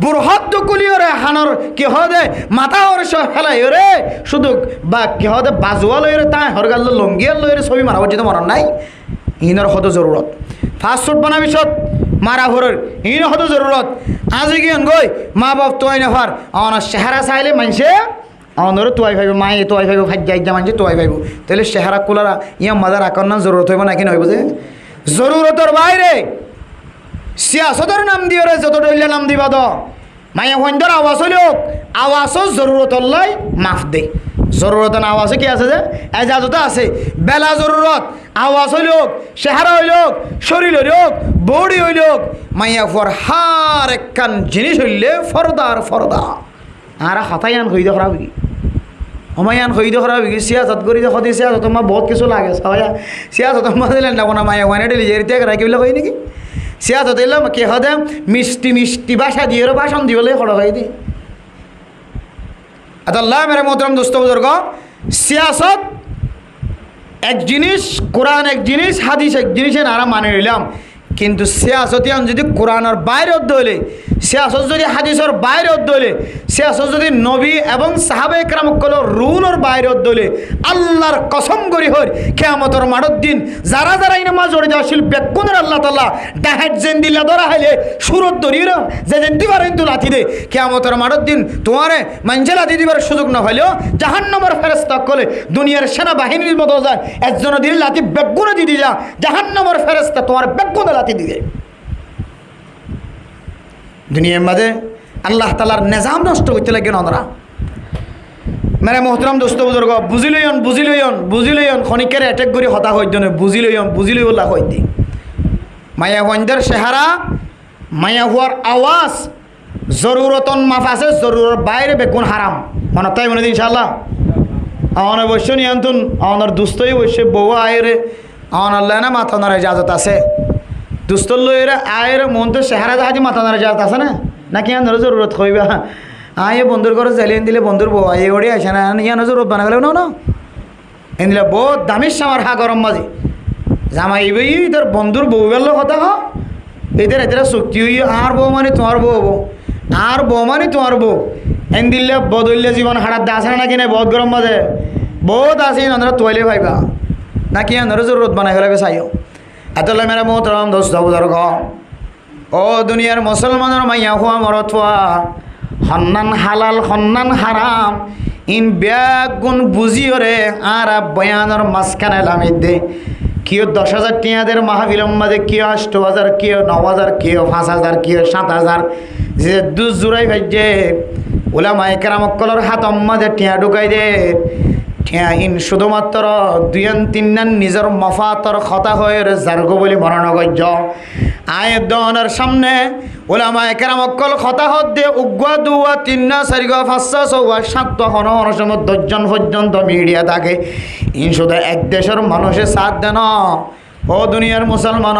বুরহাত কুলিও রে হানর কি হদে মাথা ওর হেলাই রে শুধু বা কি হদে বাজুয়া লই রে তাই হরগাল লঙ্গিয়া লই রে ছবি মারা হচ্ছে তো মরণ নাই ইনার হতো জরুরত ফাস্ট ফুড বানাবি সত মারা ভরের ইন হতো জরুরত আজি কি গই মা বাপ তোয়াই নাফার আমার চেহারা চাইলে মানছে আমাদেরও তোয়াই ভাইব মায়ে তোয়াই ভাইব ভাজ্যা মানছে তোয়াই ভাইব তাহলে চেহারা কোলারা ইয়া মাদার আকার নাম জরুরত হইব নাকি নইব যে জরুরতর বাইরে সিয়াসতের নাম দিয়ে রে যত ডইলে নাম দিবা দ মায়া হইন্দর আওয়াজ হইলেও আওয়াজও জরুরত লাই মাফ দে জরুরত আওয়াজে কি আছে যে এজাজতে আছে বেলা জরুরত আওয়াজ হইলোক চেহারা হইলোক শরীর হইলোক বডি হইলোক মাইয়া ফর হার একখান জিনিস হইলে ফরদার ফরদা আর হতায়ান হইতে খরা হবি হমায়ান হইতে খরা হবি সিয়াসত করি যে সদি সিয়াসত মা বহুত কিছু লাগে সবাই সিয়াসত মা দিলেন না মায়া ওয়ানে ডেলি জেরিতে রাখিবলে হয় নাকি সিয়াসত এলাম কে হদে মিষ্টি মিষ্টি ভাষা দিয়ে ভাষণ দিবলে খড় হয়ে দি আল্লাহ মেরে মোহতরম দোস্ত বুজুর্গ সিয়াসত এক জিনিস কোরআন এক জিনিস হাদিস এক জিনিসে নারা মানে নিলাম কিন্তু সিয়াসতিয়ান যদি কোরআনের বাইরে হইলে সিয়াসত যদি হাদিসের বাইরে হইলে সিয়াসত যদি নবী এবং সাহাবে একরামকলের রুলের বাইরে হইলে আল্লাহর কসম করি হই কিয়ামতের মাঠের দিন যারা যারা এই নামাজ জড়িত আসিল বেকুনের আল্লাহ তাআলা ডাহাত যেন দিলা ধরা হইলে সুরত ধরিয়ে যে যেন দিবার কিন্তু লাথি দে কিয়ামতের মাঠের দিন তোমারে মানুষে লাথি দিবার সুযোগ না হইলেও জাহান্নামের ফেরেশতা কলে দুনিয়ার সেনাবাহিনীর মতো যায় একজনে দিলে লাথি বেগুনে দিয়ে যা জাহান্নামের ফেরেশতা তোমার বেগুনে লাথি দিয়ে দুনিয়ার মাঝে আল্লাহ তাআলার নিজাম নষ্ট হইতে লাগে নরা মেরে মোহতরম দোস্ত বুজুর্গ বুঝিলইন খনিকের অ্যাটাক করে হতা হইতে নয় বুঝিলই ওলা হইতে মায়া হইন্দের চেহারা মায়া হওয়ার আওয়াজ জরুরতন মাফ আছে জরুরর বাইরে বেগুন হারাম মনে তাই মনে দিন ইনশাআল্লাহ আমার অবশ্য নিয়ন্ত্রণ আমার দুস্তই অবশ্য বউ আয়েরে আমার আল্লাহ না মাথা নার ইজাজত আছে দুস্তর লইরে আয়ের মন তো চেহারা দেখা মাথা নার ইজাজত আছে না নাকি আনার জরুরত হইবা আয়ে বন্ধুর ঘরে জ্বালিয়ে দিলে বন্ধুর বউ আয়ে ওড়ে আসে না ইয়ানো জরুরত বানা গেল না এনে দিলে বহুত দামির সামার হা গরম মাঝে জামাইবই তোর বন্ধুর বউ বেল কথা হ এদের চুক্তি হই আর বউ মানে তোমার বউ হবো আর বউ মানে তোমার বউ এন দিল্লে বদললে জীবন হারাতে আসে না নাকি না বহুত গরম মাঝে বহুত আছে আপনারা তোয়ালে ভাইবা নাকি আপনারা জরুরত বানাই ফেলাবে চাইও এতলে মেরা মোহতরম দোস্ত বুজুর্গ ও দুনিয়ার মুসলমানের মাইয়া হুয়া মরত হওয়া হন্নান হালাল হন্নান হারাম ইন ব্যাগ গুণ বুঝিও রে আর বয়ানোর মাঝখানে লামিত দে কেউ 10,000 টিয়াদের মাহফিলম মাঝে কেউ 8,000 কেউ 9,000 কেউ 5,000 কেউ 7,000 যে দুধ জোড়াই ভাইজে ওলামা একরামকলর হাত মাঝে টিয়া ঢুকাই দে টিয়া ইন শুধুমাত্র 2-3 নিজের মফাতর কথা হয়ে জার্গো বলে মরণ গজ্য আয় দনের সামনে ওলামা একরামকল কথা হত দে উগ্গুয়া 2 3 4 5 6 7 সময় 10 জন পর্যন্ত মিডিয়া থাকে ইন শুধু এক দেশের মানুষের সাথ দেন ও দুনিয়ার মুসলমান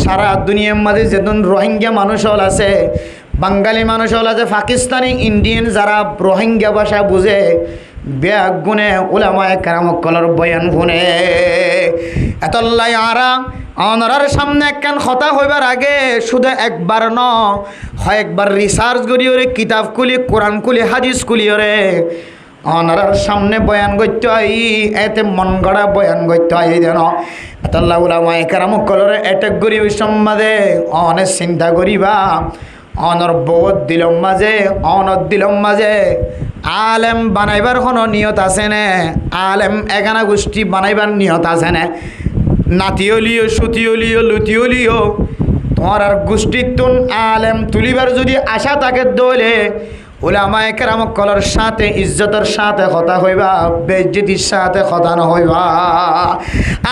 সারা দুনিয়ার মাঝে যেদিন রোহিঙ্গা মানুষ হল আছে বাঙালি মানুষ হল আছে পাকিস্তানি ইন্ডিয়ান যারা রোহিঙ্গা ভাষা বুঝে ব্যাগ গুনে ওলামা একরামকলর বয়ান গুনে এতল্লাই আরা অনারার সামনে একখান কথা হইবার আগে শুধু একবার ন হয় একবার রিসার্চ করি ওরে কিতাব খুলি কোরআন খুলি হাদিস খুলি ওরে অনারার সামনে বয়ান করতে হয় এতে মন গড়া বয়ান করতে হয় যেন এতল্লা ওলামা একরামকলর এটেক করি সম্বাদে অনেক চিন্তা করিবা অনর বহুত দিলম মাঝে অনর দিলম মাঝে আলেম বানাইবার কোনো নিয়ত আছে নে আলেম এগানা গোষ্ঠী বানাইবার নিয়ত আছে নে নাতিওলিও সুতিওলিও লুতিওলিও তোমার আর গোষ্ঠীর তুন আলেম তুলিবার যদি আশা থাকে দলে ওলামা একরামকলর সাথে ইজ্জতের সাথে কথা হইবা বেজ্জতির সাথে কথা না হইবা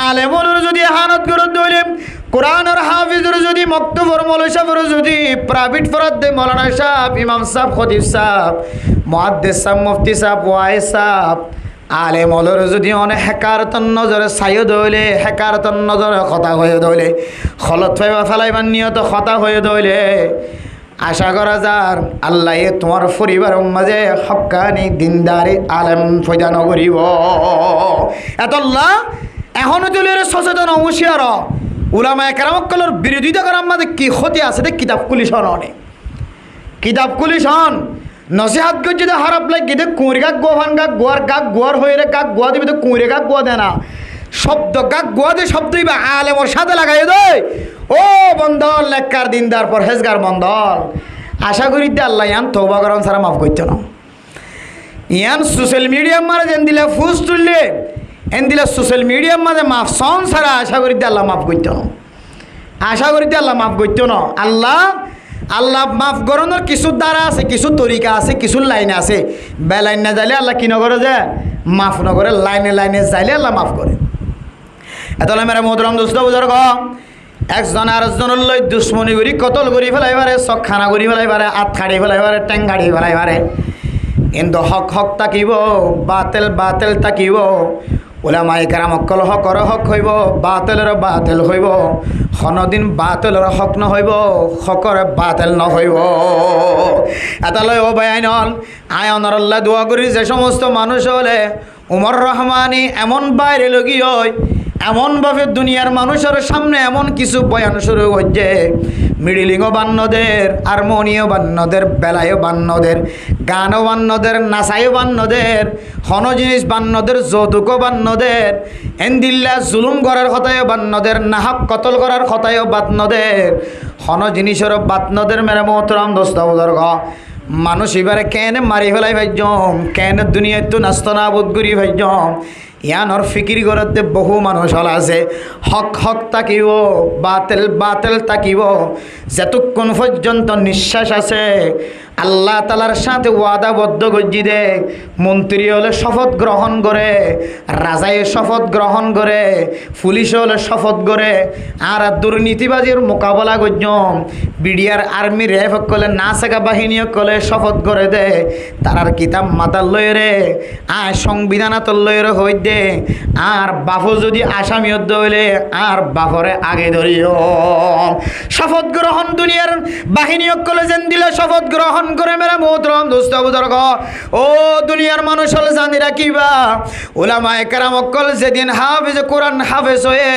আলেমর যদি হানত করে দলে কোরআনের হাফিজের যদি মক্তবর মৌলভী সাহেবের যদি প্রাইভেট ফরাদ দে মৌলানা সাহেব ইমাম সাহেব খতিব সাহেব মুহাদ্দিস সাহেব মুফতি সাহেব ওয়াইজ সাহেব আলেম হলর যদি অনেক হেকারতন নজরে চাইও দইলে হেকারতন নজরে কথা হয়ে দইলে খলত ফাইবা ফেলাইবার নিয়ত কথা হয়ে দইলে আশা করা যার আল্লাহ তোমার পরিবারের মাঝে হক্কানি দিনদারি আলেম ফয়দা নগরিব এতল্লা এখনো তুলে সচেতন হুঁশিয়ার উলামা একরামকলর বিরোধিতা করার মাঝে কি ক্ষতি আছে দে কিতাব কুলিশন অনেক কিতাব কুলিশন নসিহাত করে যদি হারাপ লাগে দে কুঁড়ি গাক গোহান গাক গোয়ার গাক গোয়ার হয়ে রে গাক গোয়া দিবি তো কুঁড়ি গাক গোয়া দে না শব্দ গাক গোয়া দে শব্দ ইবা আলেমর সাথে লাগাই দেয় ও বন্দল লেখার দিনদার পর হেজগার বন্দল আশা করি দে আল্লাহ ইয়ান তওবা করন সারা মাফ করতে না ইয়ান সোশ্যাল মিডিয়া মারে যেন দিলে ফুস তুললে এন দিলে সোশ্যাল মিডিয়ার মাঝে মাফ সন ছাড়া আশা করি আল্লাহ মাফ করতে না আশা করি আল্লাহ মাফ করতে না আল্লাহ মাফ করানোর কিছু দ্বারা আছে কিছু তরিকা আছে কিছু লাইন আছে বেলাইন না যাইলে আল্লাহ কি নগরে যে মাফ নগরে লাইনে লাইনে যাইলে আল্লাহ মাফ করে এতলে মেরে মোহতরম দোস্ত বুজুর্গ একজন আরেকজনের লই দুশ্মনী করি কতল করি ফেলাই পারে চকখানা করি ফেলাই পারে আত খাড়ি ফেলাই পারে টেং খাড়ি ফেলাই পারে কিন্তু হক হক তাকিব বাতেল বাতেল তাকিব ওলামা একরামকল হকর হক হইব বাতেলের বাতেল হইব কোনোদিন বাতেলের হক নহইব হকর বাতেল নহইব এতালৈ ও বায়াইনল আয়নর আল্লাহ দোয়া করি যে সমস্ত মানুষ হলে উমর রহমানি এমন বাইরে লগি হয় এমনভাবে দুনিয়ার মানুষের সামনে এমন কিছু বয়ান শুরু হচ্ছে মিডিলিংও বান্নদের হারমোনিও বান্নদের বেলায়ও বান্নদের গানও বান্নদের নাচাইও বান্নদের হন জিনিস বান্নদের যৌতুকও বান্নদের এন্দিল্লা জুলুম করার কথায়ও বান্নদের নাহাক কতল করার কথায়ও বান্নদের হন জিনিসের বাতনদের মেরে মোহতরম দোস্ত বুজুর্গ মানুষ এবারে কেন মারি ফেলাই ভাইজম কেন দুনিয়ায় তো নাস্ত না বোধ করি ভাইজম ইয়ানোর ফিকির করতে বহু মানুষ হল আছে হক হক তাকিব বাতেল বাতেল তাকিব যতক্ষণ পর্যন্ত নিঃশ্বাস আছে আল্লাহ তালার সাথে ওয়াদাবদ্ধ গজ্জি দে মন্ত্রী হলে শপথ গ্রহণ করে রাজায় শপথ গ্রহণ করে পুলিশ হলে শপথ করে আর দুর্নীতিবাজির মোকাবেলা গজ্জম বিডিআর আর্মি রেফ কলে না সেকা বাহিনী কলে শপথ করে দে তারার কিতাব মাতার লয়ে রে আর সংবিধানাত লয়ে রে হই দে আর বাফু যদি আসামিয়ত হইলে আর বাফরে আগে ধরিও শপথ গ্রহণ দুনিয়ার বাহিনী কলে যেন দিলে শপথ গ্রহণ গ্রহণ করে মেরা মোহতরম দোস্ত বুজুর্গ ও দুনিয়ার মানুষ হল জানি রাখিবা উলামায়ে কেরাম অকল যেদিন হাফেজ কোরআন হাফেজ হয়ে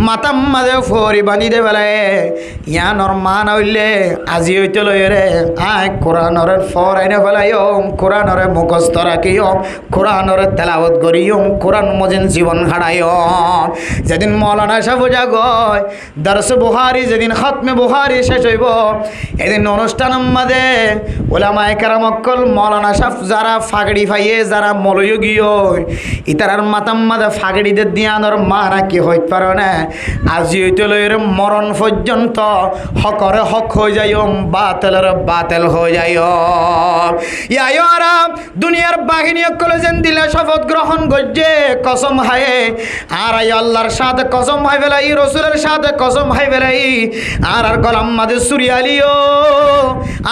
মাতাম মাঝে ফরি বানি দে বেলায় ইয়ানর মান হইলে আজি হইতে লই রে আয় কোরআনরে ফর আইনে ফেলাইও কোরআনরে মুখস্থ রাখিও কোরআনরে তেলাওয়াত করিও কোরআন মজিন জীবন হারাইও যেদিন মৌলানা সাহেব জাগয় দরস বুখারী যেদিন খতমে বুখারী শেষ হইব এদিন অনুষ্ঠান মাঝে উলামায়ে কেরাম অকল মৌলানা সাহেব যারা ফাগড়ি ফাইয়ে যারা মলয়োগীয় ইতারার মাতাম মাঝে ফাগড়িদের দিয়ানোর মারা কি হইতে পারে না আজি হইতে লইরে মরণ পর্যন্ত হকরে হক হয়ে যাই বাতেলের বাতেল হয়ে যাই ইয়ারা দুনিয়ার বাহিনী অকল যেন দিলে শপথ গ্রহণ গজ্জে কসম হায়ে আর আল্লাহর সাথে কসম হাই বেলাই রসুলের সাথে কসম হাই বেলাই আর গলাম মাঝে সুরিয়ালিও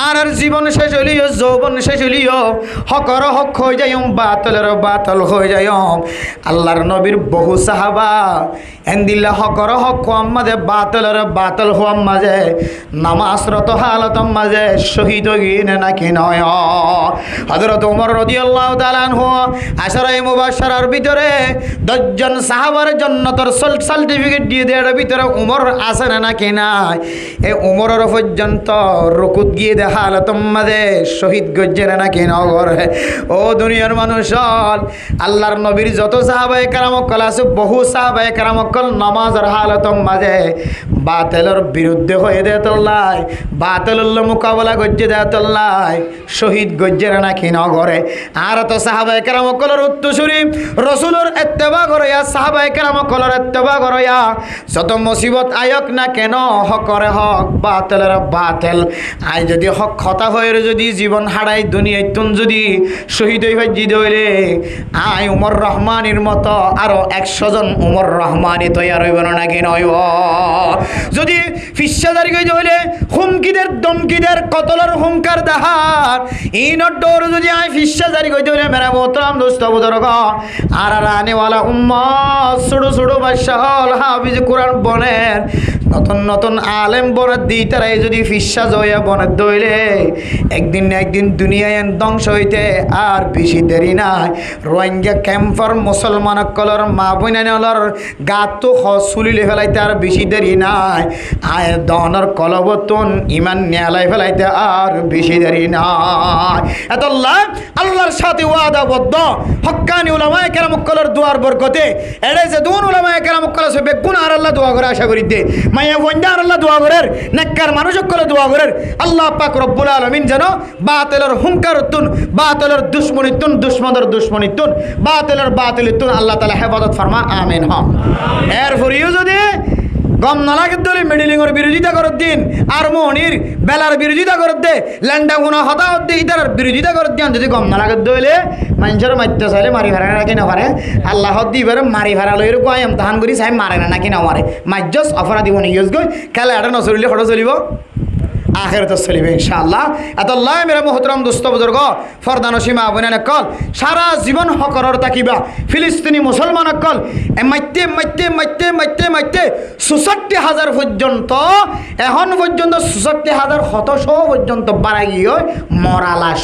আর জীবন শেষ হলিও যৌবন শেষ হলিও হকর হক হয়ে যাই বাতলের বাতল হয়ে যাই আল্লাহর নবীর বহু সাহাবা এন্দিল্লা হকর হক হওয়ার মাঝে বাতলের বাতল হওয়ার মাঝে নামাজরত হালতম মাঝে শহীদ গিনে নাকি নয় হযরত ওমর রাদিয়াল্লাহু তাআলা আনহু আশরায়ে মুবাশশারার ভিতরে 10 জন সাহাবার জান্নাতের সার্টিফিকেট দিয়ে দেওয়ার ভিতরে ওমর আছে না নাকি নাই এই ওমরের পর্যন্ত রুকুত গিয়ে দে হালতম মাঝে শহীদ গজ্জে না নাকি নগর ও দুনিয়ার মানুষ আল্লাহর নবীর যত সাহাবায়ে কেরাম কল আছে বহু সাহাবায়ে কেরাম কল নামাজের হালতম মাঝে বাতিলের বিরুদ্ধে হয়ে দে তোল্লাই বাতিলের মোকাবেলা গজ্জে দে তোল্লাই শহীদ গজ্জে না নাকি নগরে আর তো সাহাবায়ে কেরাম কলের উত্তরসূরি রসুলের ইত্তেবা করিয়া সাহাবায়ে কেরাম কলের ইত্তেবা করিয়া যত মুসিবত আয়ক না কেন হকরে হক বাতিলের বাতিল আই যদি হক কথা হয়ে যদি জীবন হারাই দুনিয়ায় তুন যদি শহীদ হয়ে জিদ হইলে আই উমর রহমানের মতো আরো 100 জন উমর রহমানি তৈয়ার হইব না নাকি নয় যদি ফিসাদারি গই হইলে হুমকিদের দমকিদের কতলের হুমকার দাহার ইনর ডোর যদি আই ফিসাদারি গই হইলে মেরা মোহতরম দোস্ত বুজুর্গ আর আনেওয়ালা উম্মত ছোটো ছোটো বাদশা হল হাফিজ কোরআন বনের নতুন নতুন আলেম বনের দিই তারাই যদি ফিসাজ হইয়া বনের দইলে একদিন না একদিন দুনিয়ায় ধ্বংস হইতে আর বেশি দেরি নাই রোহিঙ্গা ক্যাম্পার মুসলমান কলর মা বোনানলর গাত চুলিলে ফেলাইতে আর বেশি দেরি নাই আয় দনের কলবতন ইমান নেয়ালাই ফেলাইতে আর বেশি দেরি নাই এত আল্লাহর সাথে ওয়াদাবদ্ধ হক্কানি উলামায়ে কেরাম কলর দুয়ার বরকতে এড়ে যে দুন উলামায়ে কেরাম কল আছে বেগুন আর আল্লাহ দোয়া করে আশা করি দে মাইয়া ওয়ান্দার আল্লাহ দোয়া করের নেককার মানুষ কল দোয়া করের আল্লাহ পাক রব্বুল আলামিন যেন বাতিলের হুঙ্কারতুন বাতিলের দুশমনিতুন দুশমনের দুশমনিতুন বাতিলের বাতিলিতুন আল্লাহ তাআলা হেফাজত ফরমা আমিন হ এরপরেও যদি গম নালাগের দলে মিডিলিংয়ের বিরোধিতা করত দিন আর মনির বেলার বিরোধিতা করত দে ল্যান্ডা গুনা হতা হতে ইতার বিরোধিতা করত দিন যদি গম নালাগের দলে মানুষের মারতে চাইলে মারি ফেরা নাকি না পারে আল্লাহ দিবার মারি ফেরা লইর কয় এমতাহান করি চাই মারে না নাকি না মারে মাজ্জস অফরা দিব নি ইউজ গই খেলা এটা নচলিলে হঠাৎ চলিব আখেরাতে চলিবে ইনশাআল্লাহ আল্লাহ মেরা মোহতরম দোস্ত বুজুর্গ ফরদানসী মা বোনেন কল সারা জীবন হকরর তাকিবা ফিলিস্তিনি মুসলমান কল মাইতে মাইতে মাইতে মাইতে মাইতে ৬৬,০০০ পর্যন্ত এখন পর্যন্ত ৬৬,০০০ শতশো পর্যন্ত বাড়াই গিয়ে মরা লাশ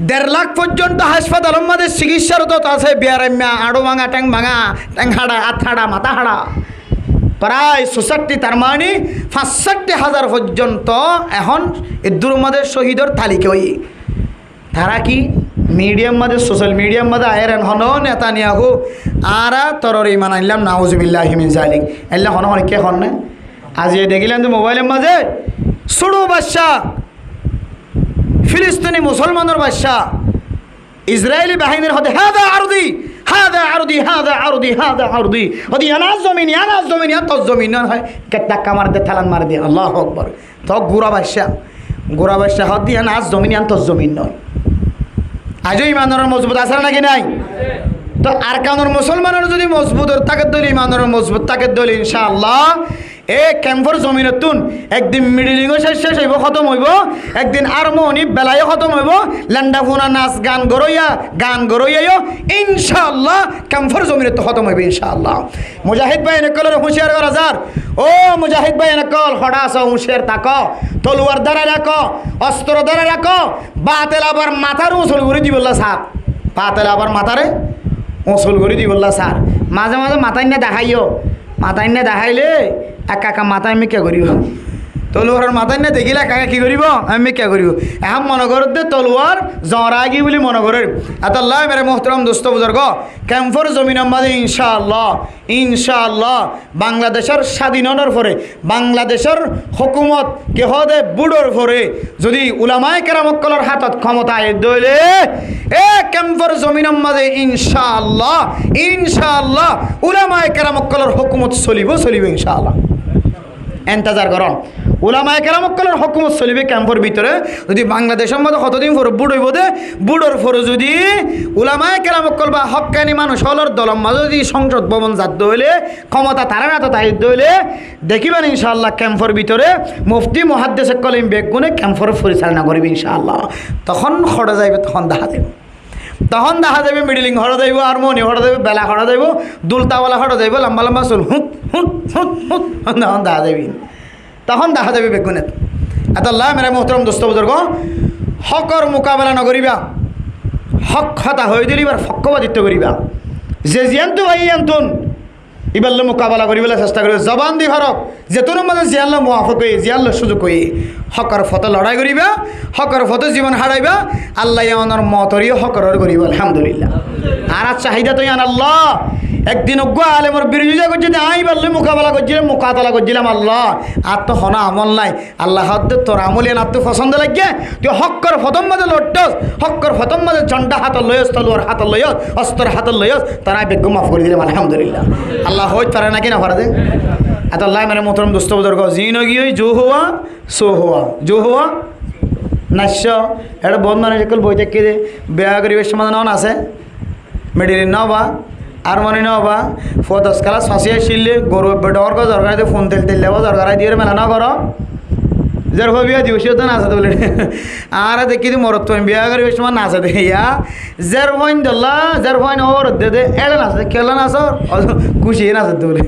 ১.৫ লাখ পর্যন্ত হাসপাতালের মধ্যে চিকিৎসারত আছে বিয়ারাম্যা আড়ো ভাঙা ট্যাং হাড়া হাত হাড়া মাথা হাড়া প্রায় ৬৬ তার মানে ৬৫,০০০ পর্যন্ত এখন এদুর মধ্যে শহীদর তালিকায় তারা কি মিডিয়াম মধ্যে সোশ্যাল মিডিয়াম মধ্যে আয়ের হন নেতানিয়াহু আর তরর ইমান আনলাম নাউজুবিল্লাহি মিন জালিক আল্লাহ হন কে হন না আজ দেখিলেন যে মোবাইলের মাঝে ছোটো বাচ্চা ফিলিস্তিনি মুসলমানের বাচ্চা ইসরায়েলি বাহিনীর হতে হাদা আরদি হাদা আরদি হাদা আরদি হাদা আরদি হদি আনাজ জমিন তো জমিন হয় ধাক্কা মার দে ঠেলান মার দিয়ে আল্লাহু আকবার তো গোরা বাদশা হদি আনাজ জমিন তো জমিন নয় আজও ইমানের মজবুত আছে নাকি নাই তো আর কানুর মুসলমানের যদি মজবুত তাকে দল ইমানের মজবুত তাকে দল ইনশাআল্লাহ এ ক্যাম্পর জমিনতুন একদিন মিডিলিংও শেষ হইব খতম হইব, একদিন আরমোনি বেলায়ও খতম হইব, ল্যান্ডা ফোনা নাচ গান গরইয়াও ইনশাআল্লাহ ক্যাম্পর জমিনত খতম হইব ইনশাআল্লাহ। মুজাহিদ ভাই এনেকলের হুঁশিয়ার করা যার, ও মুজাহিদ ভাই এনেকল হঠাৎ হুঁশিয়ার থাক, তলুয়ার দ্বারা রাখো, অস্ত্র দ্বারা রাখো, বাতেল আবার মাথার উঁচল করে দিবল্লা সাপ, বাতেল আবার মাথারে উঁচল করে দিবল্লা সার। মাঝে মাঝে মাথায় না দেখাইও, মাথায় না দেখাইলে একা মাথা আমি কে করিব, তলুয়ার মাথায় না দেখিলে একা কি করিব আমি কে করিব। এখন মনে করতে তলুয়ার জরাগি বলে মনে করেন। আল্লাহ মেরে মোহতরম দোস্ত বুজুর্গ, ক্যাম্পর জমিনের মাঝে ইনশাআল্লাহ বাংলাদেশের স্বাধীনতার পরে, বাংলাদেশের হুকুমত কেহ দে বুড়োর পরে যদি উলামায়ে কেরামকলের হাতত ক্ষমতা দইলে এ ক্যাম্পর জমিনের মাঝে ইনশাআল্লাহ উলামায়ে কেরামকলের হুকুমত চলিব ইনশাআল্লাহ। এন্তাজার করন, উলামায়ে কেরামকলের হুকুমত চলিবে ক্যাম্পের ভিতরে। যদি বাংলাদেশের মধ্যে কতদিন পরে বুড় হইব দে, বুড়োর পরে যদি উলামায়ে কেরামকল বা হক্কানি মানুষ হলর দলম মাঝে যদি সংসদ ভবন জাত হইলে ক্ষমতা তারা না তো তাই হইলে দেখিবেন ইনশাআল্লাহ ক্যাম্পের ভিতরে মুফতি মুহাদ্দিস কলিম বেগুনে ক্যাম্পের পরিচালনা করিবে ইনশাআল্লাহ। তখন খড়া যাইবে, তখন দেখা যাবে মিডিলিং হরা যাইব, হারমোনি হরা যাইব, বেলা হরা যাইব, দুলতাওয়ালা হরা যাইব, লম্বা লম্বা চুল তখন দেখা যাবে বেগুনে। আল্লাহ মেরে মোহতরম দোস্ত বুজুর্গ, হকর মোকাবেলা নকরিবা, হক হতা হয়ে দিলিবার ফক্কবাদিত্ব করিবা, যে জিয়ান্তু ভাই আন্তুন ইবাল্লে মোকাবেলা করিবলৈ চেষ্টা করিব, জবান দি হরক যেতনের মাঝে জিয়ানলে মুৱাফাক হয়ে জিয়ানলে সুযোগ হয়ে হকর ফতে লড়াই করিবা, হকর ফতে জীবন হারাইবা, আল্লাহ ইয়ানোর মতরিও হকরের করিব আলহামদুলিল্লাহ। আর চাহিদা তো ইয়ান আল্লাহ একদিন অজ্ঞ আলেমর বিরোধিতা করছে, আই বললে মোকাবেলা করছিলাম, মোকাতলা করছিলাম, আল্লাহ আর তো হনা আমল নাই, আল্লাহ হাত তোর আমলিয়ান আর তো পছন্দ লাগে, তুই হক্কর ফতম মাঝে লড়টস, হক্কর ফতম মাঝে ঝন্ডা হাতত লয়স, তলোয়ার হাতত লয়স, অস্ত্র হাতত লয়স, তারা বেগ্য মাফ করে দিলাম আলহামদুলিল্লাহ। আল্লাহ হইতে পারে নাকি না পারে? এত আল্লাহ মানে মোহতরম দোস্ত বুজুর্গ, জিন গিয়ে জো হওয়া নাশ্য এটা বহুত মানুষ বই থেকে বেয়া করিবের সমাধান আছে, মেডিলিন ন বা আর মনে ন বা ফদস কালা শশিয়া শিললে গরু ডর গো দরকার দিয়ে ফোন তেল দেবো দরকার দিয়ে মেলা না করো, যার বিয়া দিবসিও তো নাচা বলে আর দেখি মরত বিয়া করিবের সময় নাচা দে ইয়া যার ফোন দল্লা যার ফোন ওর দে এড়ে নাচে কেলা নাচ খুশি নাচা বলে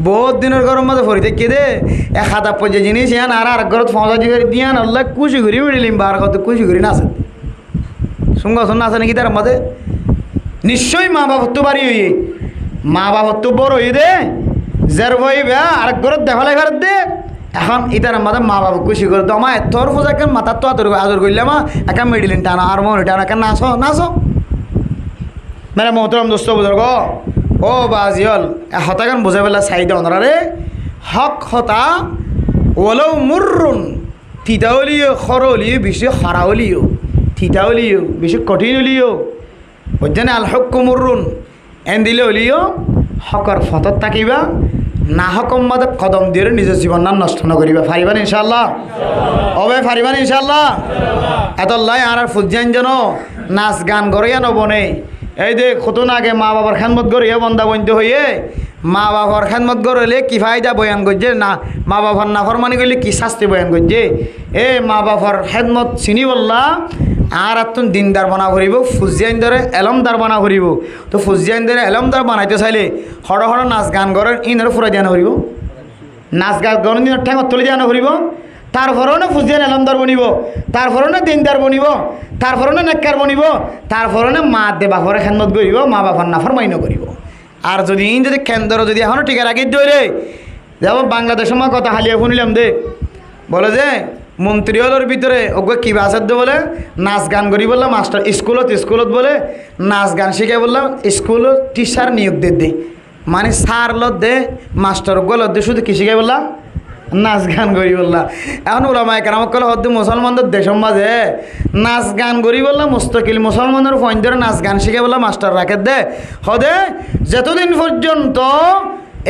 বহুত দিনের গরম মাঝে ফরি দেখি দে এক হাতা পর্যে জিনিস ইয়ান আর ঘরত ফসা দিয়ে দিয়ান আল্লাহ খুশি করি মিলিম বার কত খুশি করি নাচে শুনগাছন নাচে নাকি তার মাঝে নিশ্চয়ই মা বাপত্ব বাড়ি হইয়ে, মা বাপত্ব বড় হই দে যার ভয় বেয়া আরেক ঘরত দেখালে ঘরত দে। এখন ইতার মাঝে মা বাবা খুশি করে তো আমার এত ফোজা কেন মাথার তো আদর করলাম একা মেডিলিন টানো আর মনে টানো একা নাচো মেরে মোহতরম দোস্ত বুজুর্গ, ও বাজিয়ল হতাগান বুঝে পেলা চাহিদা অনরারে হক হতা ওলেও মুরুন থিতা হলিও খর হলিও বেশি খারা হলিও, থিতা হলিও বেশি কঠিন হলিও বুঝছেন, আল হক মুরুন এন দিলে হলিও হকর ফতত থাকিবা, না হকম মাদে কদম দিয়ে নিজের জীবন নাম নষ্ট নকরিবা। ফারিবান ইনশাআল্লাহ, অবে ফারিবান ইনশাআল্লাহ। এত লাই আর ফুজাইন যেন নাচ গান গড়িয়া নবনে, এই যে কতন আগে মা বাবার খেদমত গড়িয়া বন্ধা বন্ধ হইয়ে মা বাবার খেদমত গড়লে কি ফায়দা বয়ান করছে না, মা বাবার নাফরমানি করলে কি শাস্তি বয়ান করছে। এ মা বাবার খেদমত চিনি বললা আর তুন দিনদার বানা করিব, ফুজিয়াইন ধরে এলমদার বানা করিব। তো ফুজিয়াইন ধরে এলমদার বানাইতে চাইলে হড় নাচ গান গড়ের ইনের ফুরাই দিয়া নকরিব, নাচ গান গড়ের দিনের ঠেঙত তুলি দিয়া নকরিব, তারপরেও না ফুজিয়ান এলমদার বনিব, তারপরেও না দিনদার বনিব, তারপরেও না নেককার বনিব, তারপরেও না মা দে বাপরে খেদমত করিব, মা বাবার নাফরমানি নকরিব। আর যদি ইন যদি কেন্দ্র যদি এখনও টিকা রাখি দৌড়ে যেমন বাংলাদেশের মা কথা হালিয়ে শুনিলাম দে বলে যে মন্ত্রী হলের ভিতরে ওকে কী বাসার দে বলে নাচ গান করি বললাম মাস্টার স্কুলত বলে নাচ গান শিখে বললাম স্কুলত টিচার নিয়োগ দে মানে সার লত দে মাস্টার গলত দে শুধু কী শিখে বললাম নাচ গান করি বললাম। এখন ওলামায়ে কেরাম কল হদ্দে মুসলমানদের দেশের মাঝে নাচ গান করি বললাম মুস্তাকিল মুসলমানের ফোন ধরে নাচ গান শিখে বললাম মাস্টার রাখে দে হদে যতদিন পর্যন্ত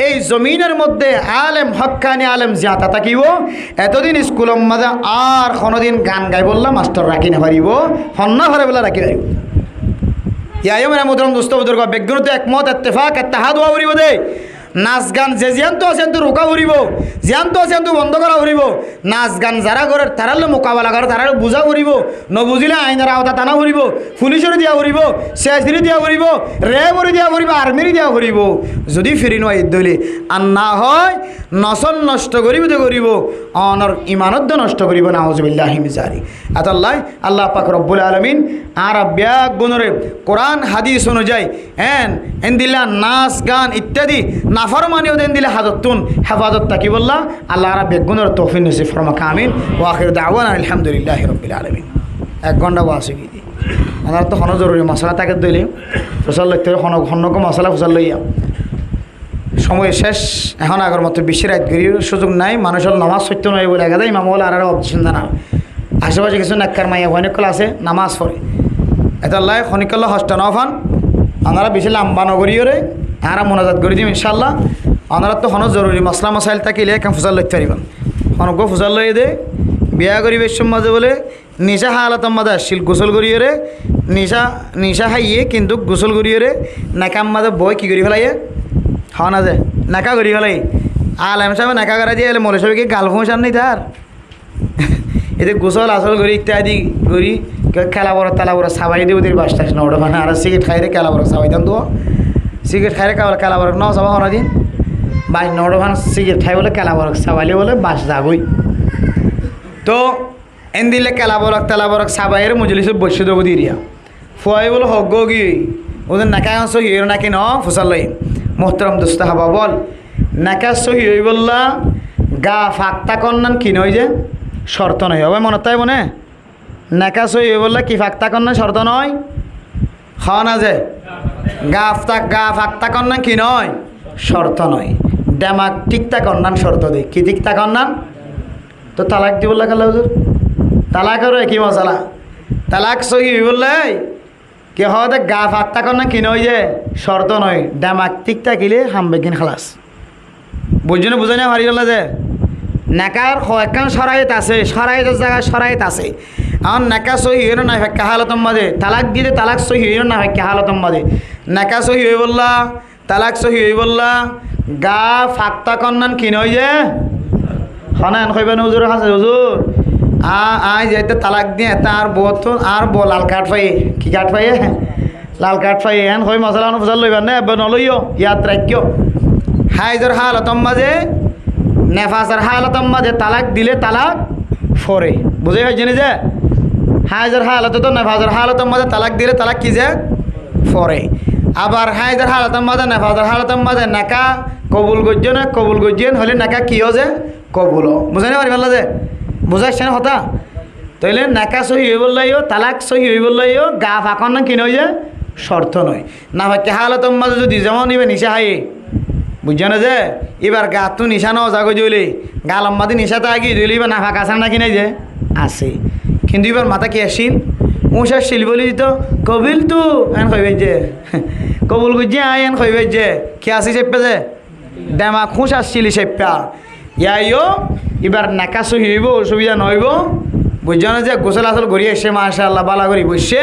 এই জমিনের মধ্যে আলেম হক্কানি আলেম জিয়াতা থাকিব এতদিন স্কুলের মাঝে আর কোনোদিন গান গাই বললাম মাস্টার রাখি না পারিব হন্না ঘরে বেলা রাখি পারিব। ইয়াই মেরা মোহতরম দোস্ত বুজুর্গ, বিজ্ঞানত একমত ইত্তেফাক ইত্তেহাদ হওয়া পারিব দে নাচ গান যে জিয়ান্ত আছেন তো রোকা ফুরিব, জিয়ান্ত আছেন তো বন্ধ করা ফুরিব। নাচ গান যারা করে তারালে মোকাবেলা করে, তারা বুঝা ফুরিব, নবুঝিলে আইনের আওতা টানা ফুরিব, পুলিশের দিয়া ফুরিব, সিআইসির দিয়া ফুরিব, রেবর দিয়া ফুরিব, আর্মির দিয়া ফুরিব। যদি ফিরি নয় দলে আর না হয় নসল নষ্ট করিব তো করিব, অনর ইমানত নষ্ট করিব। নাউজুবিল্লাহি মিন যালিক। আতাল্লাহ আল্লাহ পাক রব্বুল আলামিন আর ব্যাগ গুণরে কোরআন হাদিস অনুযায়ী এন দিলা নাচ গান ইত্যাদি নাফরমানিও দেন দিলে হাজতুন হেফাজত তাকি বললা আল্লাহ আর ব্যাগ গুণর তৌফিক নসিব ফরমাকা আমিন। ওয়া আখিরু দাওয়ানা আলহামদুলিল্লাহি রাব্বিল আলামিন। 1 ঘন্টা বাসে কি আমার তো হন জরুরি মশলা তাকে দিলে ফসল লিখতে হন্নক মশলা ফসল লইয়া সময় শেষ। এখন আগের মতো বেশি রাত গড়ির সুযোগ নাই, মানুষের নামাজ সত্য নয় বলে গেছে ইমাম বলে আর অপশন জানা আশেপাশে কিছু নাক্কার মাইয়া অনেকগুলো আছে নামাজ পড়ে এতাল্লাহ খনিকল্লা হস্ত নফান আপনারা বেশি লাম্বা নগরীয়রে আর মোনাজাত করে দিম ইনশাল্লাহ। আপনারা তো হন জরুরি মশলা মশাইল থাকিলে কেন ফুসাল লইতে পারিবেন, হনক ফুসাল লই দে বিয়া করি বেশম মাঝে বলে নিশা হালাতম মাঝে আসছিল গোসল করিয়ে নিশা খাইয়ে কিন্তু গোসল করিয়ে নাকাম মাঝে বই কী করি ফেলাইয়ে খাওয়া না যায় নাকা করি ফেলাই আলাম সাহেব নাকা করা দিয়ে মলে সাহেবকে গাল ফোঁসার নেই তার এতে গোসল আসল করি ইত্যাদি করি খেলা বড় তালা বড় সাবাই দিয়ে ওদের বাস টাস না ওটা মানে আর সিগারেট খাইরে খেলা বড় সাবাই দাম তো সিগারেট খাইরে খেলা বড় ন সাবা হনা দিন বাস নটা ভান সিগারেট খাই বলে খেলা বড় সাবাইলে বলে বাস যাগই তো এন দিলে খেলা বরক তেলা বরক সাবাইয়ের মজলিস বসে দেবো দিরিয়া ফুয়াই বলে হগ গি ওদের নাকা সহি নাকি ন ফুসাল লই মোহতরম দোস্ত হাবা বল নাকা সহি হই বললা গা ফাঁকতা কন্যান কি নয় যে শর্ত নয় হবে মনে তাই মনে নাকা সহি হই বললা কি ফাঁকতা কন্যান শর্ত নয় খাওয়া না যে গা ফাঁকতা কন্যান কি নয় শর্ত নয় ডেমাক ঠিকতা কন্যান শর্ত দেয় কি ঠিকতা কন্যান তো তালাক দি বললা কাল্লা হুজুর তালাকেরও একই মশলা তালাক সহি বললে কে হতে গা ফাঁকতা কন্যান কি নয় যে শর্ত নয় ডেমাক ঠিকতা কিলে হামবেকিন খালাস বুঝছো বুঝে না হারিয়ে গেল যে নেকার কয়েকখান সরাইত আছে সরাইতের জায়গায় সরাইত আছে আমার নেকা সহি হইল না ভাই কাহালতম মাঝে তালাক দিয়ে তালাক সহি হইল না ভাই কাহালতম মাঝে নেকা সহি হই বললা তালাক সহি হই বললা গা ফাঁকতা কন্যান কি নয় যে হনান কইবেন হুজুর হাসে হুজুর আই যাইতে তালাক দিয়ে তার বত আর লাল কাঠ পাই কি কাঠ পাই লাল কাঠ পাই এন হই মশলা ফসল লইবেন না নলইও ইয়াদ রাখিও হাইজর হালতম মাঝে নেফাসের হালতম মাঝে তালাক দিলে তালাক ফরে বুঝে হয়েছে যে হাইজর হালত তো নেফাজের হালতম মাঝে তালাক দিলে তালাক কি যে ফরে আবার হাইজর হালতম মাঝে নেফাজের হালতম মাঝে নাকা কবুল গজ্য না কবুল গজ্জেন হলে নাকা কিও যে কবুল বুঝে না পারি ভালো যে বুঝাইছে না হতা তাইলে নাকা সহি হই বললাইও তালাক সহি হই বললাইও গা ফাঁকন না কি নয় যে শর্ত নয় না ভাই হালতম মাঝে যদি যেমন নিবে নিশা হাই বুঝছো না যে এবার গা তো নিশা ন জাগো জইলে গা লম্বাদি নিশাতে আগি জইলে এবার না ফাঁকা আছে না কি নাই যে আছে কিন্তু এবার মাথা কি আসিল উঁশ আসছিল বলি তো কবিল তু এন কইবে যে কবুল গুজি আই এন কইবে যে কি আসি চেপে যে ডেমা খুশ আসছিলি চেপা ইয়াইও এবার নাকা সহি হইব অসুবিধা নইব বুঝছো না যে গোসল আসল ঘুরি এসে মাশাআল্লাহ বালা করি বসছে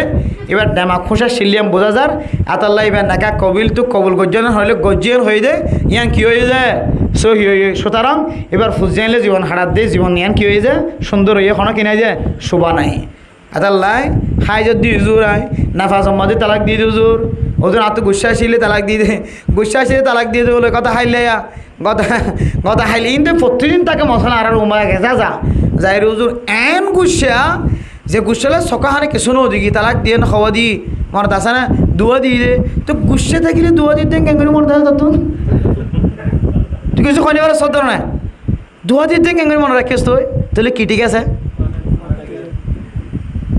এবার ডেমা খুশা সিলিয়াম বোঝা যার আতাল্লাহ এবার নাকা কবিল তু কবুল গজ্জন হইলে গজ্জিয়ান হয়ে যায় ইয়ান কি হয়ে যায় সহি হয়ে সুতরাং এবার ফুজাইলে জীবন হারাত দিয়ে জীবন ইয়ান কি হয়ে যায় সুন্দর হয়ে এখনো কিনা যায় শোভা নাই আতাল্লাহ হাই যদি হুজুর আয় নাফা সম্মাদি তালাক দিয়ে হুজুর ওজন আত গুসা আসলে তালাক দিয়ে দে গুসা আসলে তালাক দিয়ে দে বলে কথা হাইলে কথা হাইলে কিন্তু প্রতিদিন তাকে মশলা আর উমায় গেছা যাই হুজুর এন গুসা যে গুসালে সকাহানে কিছু নো দিকি তালাক দিয়ে না খাওয়া দি মনে আসে না দুয়া দিয়ে দে তো গুসা থাকিলে দুয়া দিয়ে দেন কেন মনে থাকে তত তুই কিছু খনিবার সদর না দুয়া দিয়ে দেন কেন মনে রাখিস তুই তাহলে কি ঠিক আছে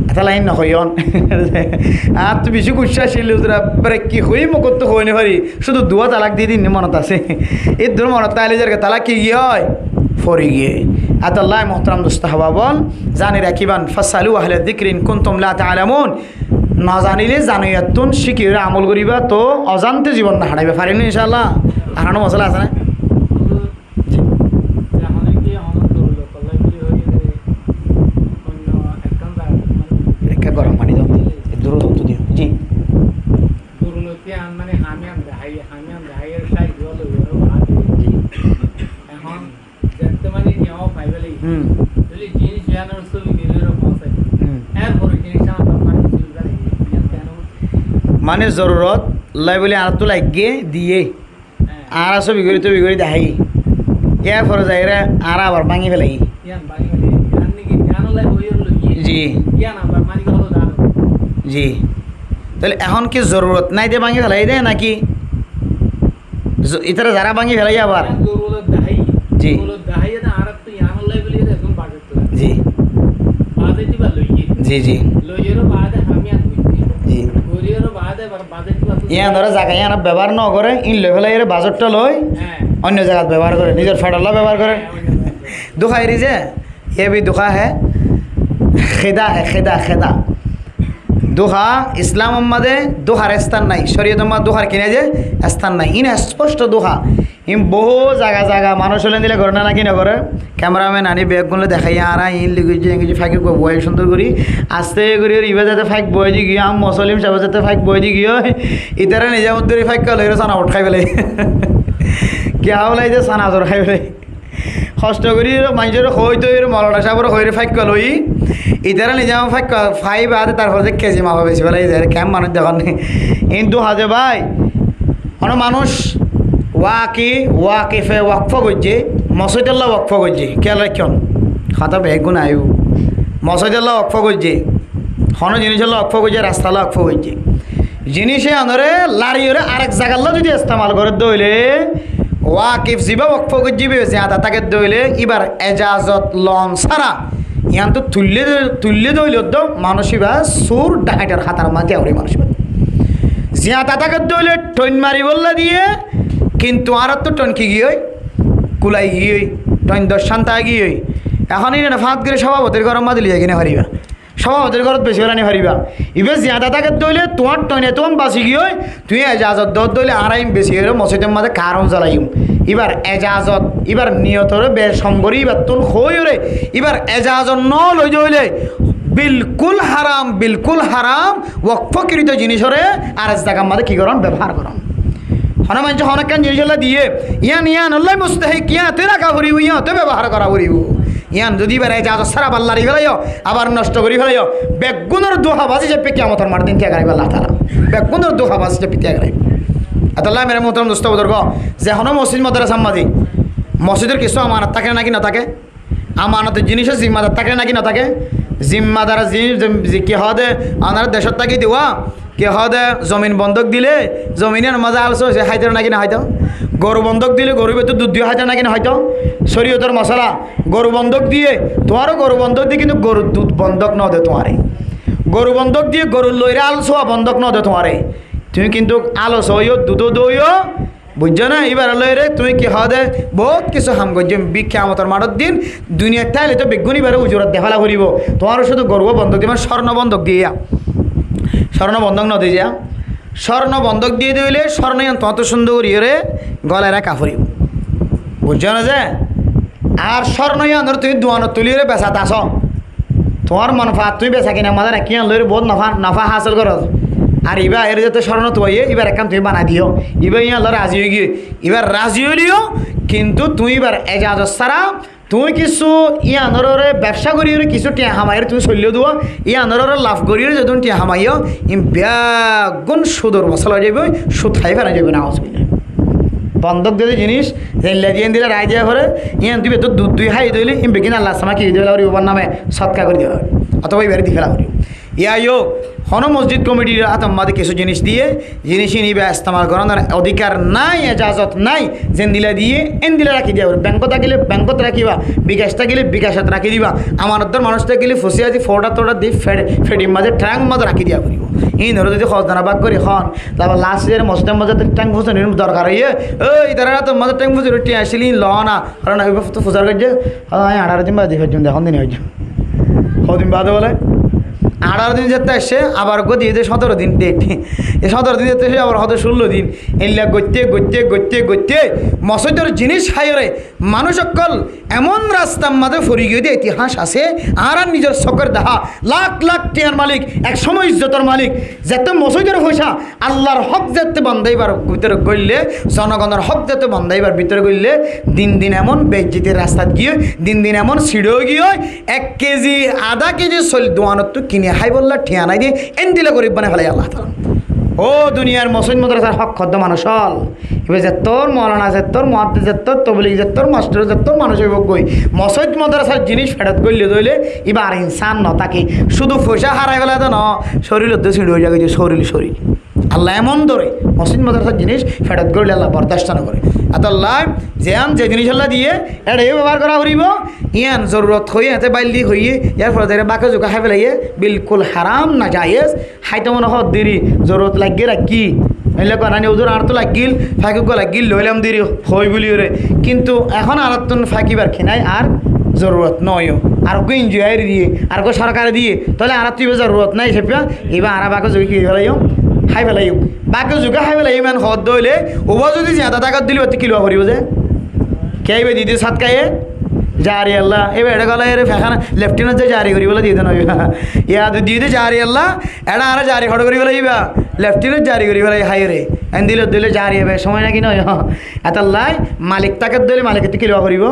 এটা লাইন নহয়ন আর তুই বেশি গুসা আসলে হুজুরা কি হই মকত তো হই না পারি শুধু দুয়া তালাক দিয়ে দিন মনত আছে এই দূর মনত তাইলে যার তালাক কি গিয়ে হয় ফরি গিয়ে আতাল্লাহ মোহতরম দোস্ত হওয়া বল জানি রাখিবান ফাসালু আহলে যিকরিন কুনতুম লা তা'লামুন না জানিলে জানিয়াতুন শিখিরে আমল করিবা তো অজান্তে জীবন না হারাইবে পারিন ইনশাআল্লাহ আরানো মশলা আছে না একটা গরম পানি দাও দূর দাও দিও জি দূর লতে মানে হামিয়াম দেখাই এর সাইজ হলো মানে জরুরত লাই বলে আর তো লাগিয়ে দিয়ে আর ছবি করে দেখাই ইয়ার পরে যাই আর আবার ভাঙি ফেলাই জি জি তাহলে এখন কি জরুরত নাই দিয়ে ভাঙি ফেলাই দেয় নাকি ইতারা যারা ভাঙি ফেলাই আবার জি জি জি জি ইয়া ধরে জায়গা ইয়ার ব্যবহার ন করে ইন লই ফেলাই এর বাজেটটা লই অন্য জায়গাত ব্যবহার করে নিজের ফেডাল্লা ব্যবহার করে দুখাই রি যে এ भी दुखा है খেদা है খেদা দুহা ইসলাম মাদে দুহার স্থান নাই শরীয়ত মাদ দুহার কিনে যে স্থান নাই ইন স্পষ্ট দুহা ইন বহু জায়গা মানুষ হলেন দিলে করে না কিনা করে ক্যামেরাম্যান আনি ব্যাগগুলো দেখাই আর ইন লিখে ফাঁকি বয় সুন্দর করি আস্তে করি ইবা যাতে ফাঁক বয় দি গিয়ে মসলিম সাহেব যাতে ফাঁক বয় দি গিয়ে ইতারা নিজের মধ্যে ফাঁক কাল সানা উঠ খাই পেলে কে হলাই যে সানা জোর খাই পেলে কষ্ট করি মানুষের হইতো মলটা সাহেবের হইরে ফাঁক লই ইতারা নিজে ফাঁক ফাই বাদে তারপর যে কেজি মাপা বেশি পেলাই ক্যাম্প মানুষ দেখান কিন্তু হাজে ভাই অনেক মানুষ ওয়াকিফে ওয়াকফ করছে মসজিদাল্লাহ ওয়াকফ করছে খেয়াল রাখুন খাতা বেগুন আয়ু মসজিদাল্লাহ ওয়াকফ করছে কোনো জিনিসের ওয়াকফ করছে রাস্তাল্লাহ ওয়াকফ করছে জিনিসে আনরে লারিয়ে আরেক জায়গাল্লাহ যদি ইস্তেমাল করে দইলে ওয়াকিফ জিবা ওয়াকফ করছে আদা তাকে দইলে এবার এজাজত লন সারা ইয়ান তো তুললে দইল তো মানসিবা সুর ডাকাইটার খাতার মাঝে আউরে মানসিবা জিয়া তাকে দইলে টইন মারি বললা দিয়ে কিন্তু আর তো টনকি গিয়ে কুলাই গিয়ে টন দর্শান্তা গিয়ে এখনই না ফাঁক করে সভাপতির গরম মা দিলে যাই কিনে হারিবা সভাপতির ঘরত বেশি বেলানি হারিবা ইবে জিয়াদা তাকে দইলে তোমার টনে তোম বাঁচি গিয়ে তুই এজাজত দর দইলে আরাইম বেশি হয়ে মসজিদের মাঝে কারণ জ্বালাইম এবার এজাজত এবার নিয়তরে বেসম্বরি এবার তুল হইরে এবার এজাজত ন লই দইলে বিলকুল হারাম ওয়াকফকৃত জিনিসরে আর জায়গার মাঝে কী করন ব্যবহার করন হনে মানুষ অনেকখান জিনিস দিয়ে ইয়ান আল্লাহ মুস্তাহিক ইয়াতে রাখা করিব ইয়াতে ব্যবহার করা করিব ইয়ান যদি বেড়াই যা সারা পাল্লারি ফেলাইও আবার নষ্ট করি ফেলাইও বেগুনের দোহা বাজি যে পেকে আমার মার দিন ত্যাগ রাখবে আল্লাহ তালা বেগুনের দোহা বাজি যে ত্যাগ রাখবে আল্লাহ মেরে মোহতরম দোস্ত বুজুর্গ যে হনো মসজিদ মাদ্রাসা সাম্মাদি মসজিদের কিছু আমানত থাকে নাকি না থাকে আমানতের জিনিসের জিম্মাদার থাকে নাকি না থাকে জিম্মাদার জিনিস কি হদে আমার দেশের থাকি দেওয়া কে হদে জমিন বন্ধক দিলে জমিনের মাঝে আলসো সে হাইতে নাকি না হয়তো গরু বন্ধক দিলে গরু বেতর দুধ দিয়ে হাইতে নাকি না হয়তো শরীয়তের মশলা গরু বন্ধক দিয়ে তোমারও গরু বন্ধক দিয়ে কিন্তু গরুর দুধ বন্ধক ন দে তোমারে গরু বন্ধক দিয়ে গরুর লইরে আলসোয়া বন্ধক ন দে তোমারে তুমি কিন্তু আলস হইও দুধও দইও বুঝছো না এবার লইরে তুমি কি হদে বহুত কিছু হাম করছো বিখ্যামতর মাঠের দিন দুনিয়ার তাইলে তো বেগুনি বারে উজুরত দেখালা করিব তোমারও শুধু গরু বন্ধক দিয়ে স্বর্ণ বন্ধক দিয়া স্বর্ণ বন্ধক ন দিয়ে যা স্বর্ণ বন্ধক দিয়ে দিলে স্বর্ণ তত সুন্দর করিয়ে গলায় রাখা ফুরিব বুঝছো না যে আর স্বর্ণ ধর তুমি দোয়ানত তুলিয়ে বেচাত আস তোমার মনফা তুমি বেচা কিনা মাঝে রাখি লইরে বহুত নফা হাসিল করো আর এবার এর যাতে স্বর্ণ তোয়াইয়ে এবার একখান তুমি বানা দিও এবার ইয়ার রাজি হয়ে গিয়ে এবার রাজি হইলিও কিন্তু তুই এবার এজাজত ছাড়া তুই কিছু ইয়ানরে ব্যবসা করিও কিছু টিয়া হামাইয়ের তুমি চলিও দেবো ইয়ানরে লাভ করিও যদি টিয়া হামাইও ব্যাগুন সুদর মশলা যাবে সুদ খাই ফেলা যাবে না অসুবিধা বন্ধক দিয়ে জিনিস লেদিয়ান দিলে রায় দেওয়া করে ইয়ান দিবে তো দুধ দুই হাই দিলে বেগিন আল্লাহ সামা কি দিয়ে করি ওবার নামে সৎকা করে দেওয়া হয় অথবা এবারে দিয়ে ফেলা করি ইয়াইও হন মসজিদ কমিটির আতম্মাদে কিছু জিনিস দিয়ে জিনিসই নিবে ইস্তেমাল করানোর অধিকার নাই এজাজত নাই যেন দিলে দিয়ে এন দিলে রাখি দিয়া ব্যাংকত থাকিলে ব্যাংকত রাখিবা বিকাশ থাকিলে বিকাশত রাখি দিবা আমানতদার মানুষ থাকিলে ফসি আজি ফোটা তোটা দিয়ে ফেডির মাঝে ট্যাং মাঝে রাখি দিয়া করিব এই ধরো যদি খজনা বাগ করি খন তারপর লাস্ট ইয়ার মসজিদের মাঝে ট্যাং ফুসে নির দরকার হইয়ে ওই তারা তো মাঝে ট্যাং ফুসে রুটি আসলি ল না কারণ তো ফুসার করছে 18 দিন বাদে হচ্ছে এখন দিন হয়েছে দিন বাদে বলে 18 দিন যেতে আসছে আবার গো দিয়ে 17 দিন ডেট, এই 17 দিন যেতে এসে আবার হয়তো 16 দিন, এগুলা গইতে মসজিদের জিনিস খাইরে মানুষ সকল এমন রাস্তার মাঝে ফরি গিয়ে দিয়ে ইতিহাস আছে আর নিজের চকের দেখা লাখ লাখ টিয়ার মালিক, এক সময় ইজ্জতের মালিক, যেতে মসজিদের পয়সা আল্লাহর হক যেতে বন্ধাইবার ভিতরে গইলে, জনগণের হক যেতে বন্ধাইবার ভিতরে গইলে দিন দিন এমন বেজ্জিতের রাস্তাত গিয়ে দিন দিন এমন সিঁড়েও গিয়ে 1 কেজি আধা কেজি চল দোয়ানত তো কিনে হাই বললা ঠিয়া নাই দিয়ে এন দিলে গরিব বানাই ফেলাই আল্লাহ তাআলা। ও দুনিয়ার মসজিদ মাদ্রাসার হক খদ্দ মানুষ হল এবার যে তোর মৌলানা যে তোর মহাদ্দিস যে তোর তবলিগ যে তোর মাস্টার যে তোর মানুষ হইব গই মসজিদ মাদ্রাসার জিনিস ফেরত করলে দইলে এবার আর ইনসান ন তাকে শুধু পয়সা হারাই ফেলা তো ন শরীর তো ছিঁড়ে হয়ে যাবে শরীর আল্লাহ এমন ধরে মসজিদ মাদ্রাসার জিনিস ফেরত করলে আল্লাহ বরদাস্ত না করে। আল্লাহ যে জিনিস আল্লাহ দিয়ে এটা এই ব্যবহার করা করিব ইয়ান জরুরত হয়ে এতে বাইলি হইয়ে ইয়ার ফলে বাকে জোকা খাই ফেলাইয়ে বিলকুল হারাম না যায়জ হাইতে মনে হত দেরি জরুরত লাগিয়ে রাখি এলে কারণে ওজন আর তো লাগিল ফাঁকিকে লাগিল লইলাম দেরি হই বলি রে, কিন্তু এখন আর তো ফাঁকিবার খিনাই আর জরুরত নয় আর কো এনজয় দিয়ে আর কো সরকারে দিয়ে তাহলে আর তুই জরুরত নাই সেপিয়া এবার আর বাকে জোকে কি ফেলাইও খাই ফেলাইও বাকে জোকা খাই ফেলাই ইমান হদ দইলে ওবা যদি জ্যাদা টাকাত দিলে অতি কিলো করিব যে কেইবে দিদি সাত খাইয়ে জারি আল্লাহ এবার এটা গলা এর ফেখানা লেফটেন্যান্ট যে জারি করি বলে দিয়ে দেন ইয়া দিয়ে জারি আল্লাহ এটা আর জারি হট করি বলে ইবা লেফটেন্যান্ট জারি করি বলে হাই রে এন দিলে জারি হবে সময় নাকি নয় এত আল্লাহ মালিক তাকে দিলে মালিকের কি লোয়া করিব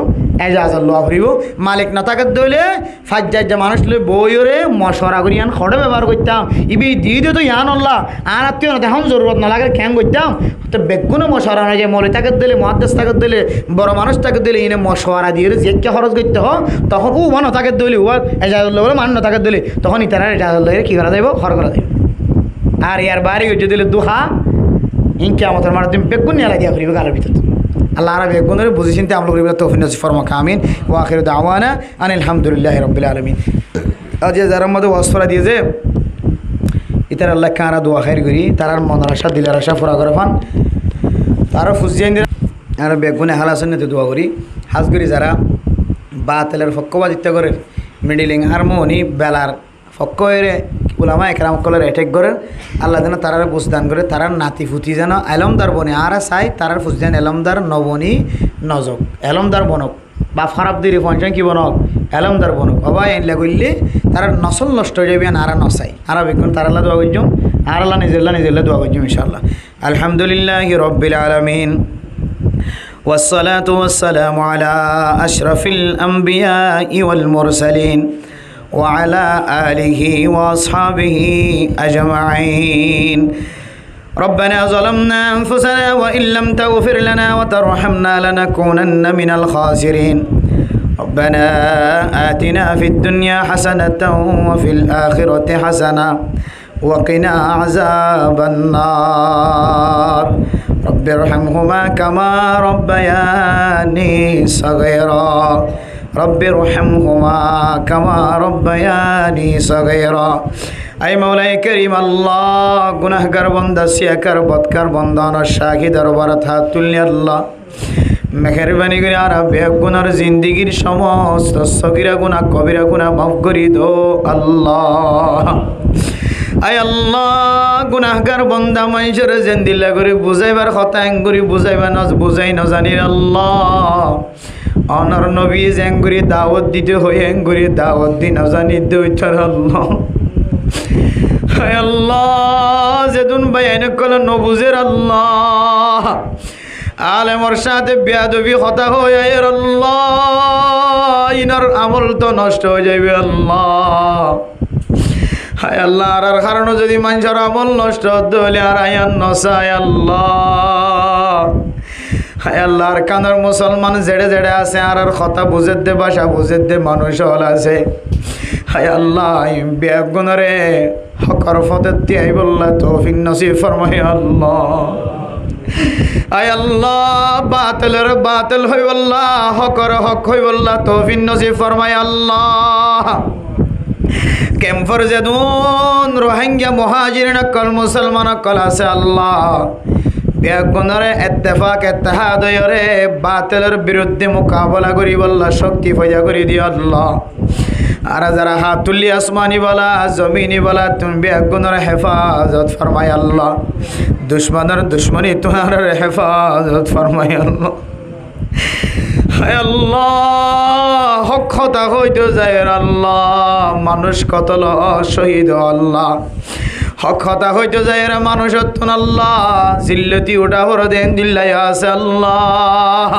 এজাজত লোয়া করিব, মালিক না তাকে দিলে ফাজ্জা মানুষ লে বইরে মশরা করি আন খড়ে ব্যবহার করতাম ইবি দিয়ে তো ইয়ান আল্লাহ আর আত্মীয় না এখন জরুরত না লাগে ক্যাং করতাম তো বেগুনো মশরা না যে মলি তাকে দিলে মহাদ্দেশ তাকে দিলে বড় মানুষ তাকে দিলে এনে মশরা দিয়ে যে কে খরচ করতে হোক তখন ও মানো তাকে দিলে ও এজাজত বলে মান্য তাকে দিলে তখন ইতারা এজাজত লইলে কী করা যাইব খর করা যাইব। আর ইয়ার বাইরে গিয়ে দিলে দুহা ইনকে আমাদের মারা তুমি বেগুন নিয়ে লাগিয়া করিবে গালের ভিতর আল্লাহ আর বেগুনের বুঝি চিন্তে আমল করিবে তৌফিক নসিব ফরমাক আমিন ওয়া আখিরু দাওয়ানা আনিল হামদুলিল্লাহি রাব্বিল আলামিন। আজ যারা মধ্যে ওয়াসফরা দিয়েছে ইতার আল্লাহ কারা দোয়া খাইর করি তারার মনের আশা দিলের আশা পুরা করে পান তারও ফুসিয়ান দিন আর বেগুনে হালাসন নিতে দোয়া করি হাজ করি যারা বা তেলের ফক্কবাদিত্য করে মিডিলিং হারমোনি বেলার ফক্করে উলামা একরাম কলের অ্যাটেক করে আল্লাহ যেন তারার বুঝদান করে তারার নাতি ফুতি যেন এলমদার বনে আর চাই তারার ফুসদান এলমদার নবনী নজক এলমদার বনক বা ফারাবদিরি পঞ্চান কি বনক এলমদার বনক অবাই এনলে করলে তারার নসল নষ্ট হয়ে যাবে আর নসাই আর বেগুন তার আল্লাহ দোয়া করছুম আর আল্লাহ নিজেল্লা দোয়া করছুম ইনশাআল্লাহ। আলহামদুলিল্লাহি রাব্বিল আলামিন والصلاة والسلام على أشرف الأنبياء والمرسلين وعلى آله وأصحابه أجمعين. ربنا ظلمنا أنفسنا وإن لم تغفر لنا وترحمنا لنكونن من الخاسرين. ربنا آتنا في الدنيا حسنة وفي الآخرة حسنة وقنا عذاب النار. رب ارحمهما كما ربياني صغيرا. رب ارحمهما كما ربياني صغيرا. اي مولاي كريم الله গুনাহগার বান্দা সিয়াকার বদকার বান্দা নশাকি দরবারত হাত তুলনি আল্লাহ মেহেরবানি করে আর বেগুনার জিন্দেগীর সমস্ত সগীরা গুনাহ কবিরা গুনাহ মাফ করে দো আল্লাহ। আয় আল্লাহ গুনাহগার বান্দা মানুষের জিন্দিলা করে বুঝাইবার কথা এঙ্গুরি বুঝাইবা না বুঝাই না জানি আল্লাহ অনর নবী জেঙ্গুরি দাওয়াত দিতে হয়ে এঙ্গুরি দাওয়াত দি না জানি দইতার আল্লাহ। আয় আল্লাহ যেদুন বাইন কল নবুজের আল্লাহ আলেমর সাথে বেয়াদবি কথা হয়ে আল্লাহ ইনার আমল তো নষ্ট হয়ে যাবে আল্লাহ। হায় আল্লাহ আর কারণে যদি মানুষের আমল নষ্ট হতে হলে আর আয়ান নসায় আল্লাহ। হায় আল্লাহ আর কানের মুসলমান জেড়ে জেড়ে আছে আর কথা বুঝে দে ভাষা বুঝে দে মানুষ হল আছে। হায় আল্লাহ বেগুনরে হকর ফতে তিয়াই বললা তৌফিক নসিব ফরমাই আল্লাহ। আয় আল্লাহ বাতিলের বাতিল হই বললা হকর হক হই বললা তৌফিক নসিব ফরমাই আল্লাহ। ক্যাম্পর যেদুন রোহিঙ্গা মহাজির নকল মুসলমান নকল আছে আল্লাহ বেগুনরে ইত্তেফাক ইত্তেহাদ হইরে বাতিলের বিরুদ্ধে মোকাবেলা করি বল্লা শক্তি পয়দা করি দিও আল্লাহ। আর যারা হাত তুলি আসমানি বলা জমিনি বলা তুমি বেগুনর হেফাজত ফরমাই আল্লাহ। দুশ্মনের দুশ্মনী তোমার হেফাজত ফরমাই আল্লাহ। হায় আল্লাহ হক কথা হইতে যায় আল্লাহ, মানুষ কতল শহীদ আল্লাহ। হক কথা হইতে যায় রে মানুষ অত্যন আল্লাহ, জিল্লতি ওটা হর দেন দিল্লাই আছে আল্লাহ।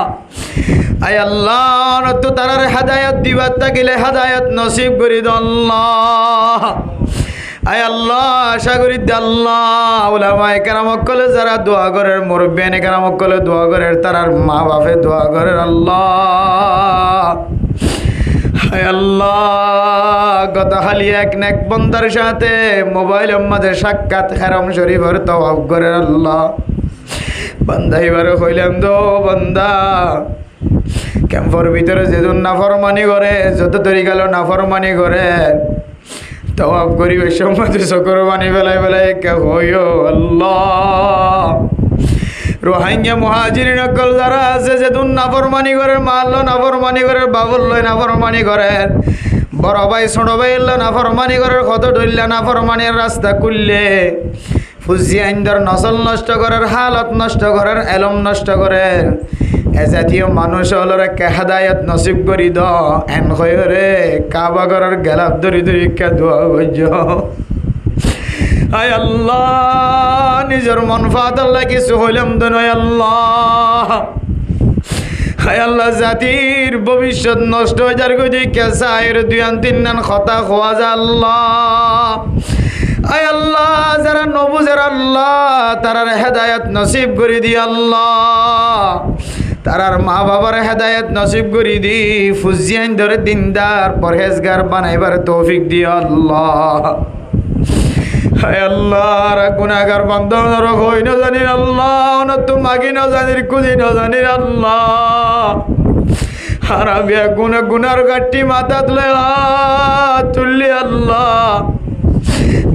আয় আল্লাহ তো তারার হেদায়াত দিবার থাকিলে হেদায়াত নসিব করি দ আল্লাহ। আয় আল্লাহ আশা করি দে আল্লাহ উলামায়ে কেরাম কলে যারা দোয়া করের মুরব্বিয়ানে কেরাম কলে দোয়া করের তারার মা বাপে দোয়া করের আল্লাহ। হায় আল্লাহ গত হালি এক নেক বন্দার সাথে মোবাইলের মাঝে সাক্ষাৎ হারাম শরীফের তওয়াব করের আল্লাহ। বান্দা এবারে কইলাম দো বান্দা ক্যাম্পর ভিতরে যেদিন নাফরমানি করে যত তরিকালো নাফরমানি করে তওয়াব করি ওই সময় চকর বানি বেলায় বেলায় কে হইও আল্লাহ। রোহিঙ্গা মুহাজির নকল যারা আছে যেদিন নাফরমানি করে মারল নাফরমানি করে বাবুল্ল নাফরমানি করে বড় ভাই ছোট ভাই এলো নাফরমানি করে কত ডইল্লা নাফরমানির রাস্তা খুললে ফুজি আইনদার নসল নষ্ট করার হালত নষ্ট করার এলম নষ্ট করে এ জাতীয় মানুষ হলরে কে হেদায়াত নসিব করি দ এন হয়ে কাবা করার গেলাপ ধরি ধরি কে দোয়া বুঝ। আয় আল্লাহ নিজের মনফাত আল্লাহ কিছু হইলাম তো নয় আল্লাহ। হায় আল্লাহ জাতির ভবিষ্যৎ নষ্ট হয়ে যার গদি কেসাইর দুই আন তিন নান কথা খোয়া যা আল্লাহ। আয় আল্লাহ যারা নবুজের আল্লাহ তারার হেদায়াত নসিব করে দি আল্লাহ। তারার মা বাবার হেদায়াত নসিব করে দি ফুজিয়ান ধরে দিনদার পরহেজগার বানাইবার তৌফিক দিও আল্লাহ। হায় আল্লাহ গুনাহগার বান্দা হই না জানি আল্লাহ না তো মাগি না জানি কুজি না জানি আল্লাহ। হারাবিয়া গুনার গাটি মাথা তুললি আল্লাহ।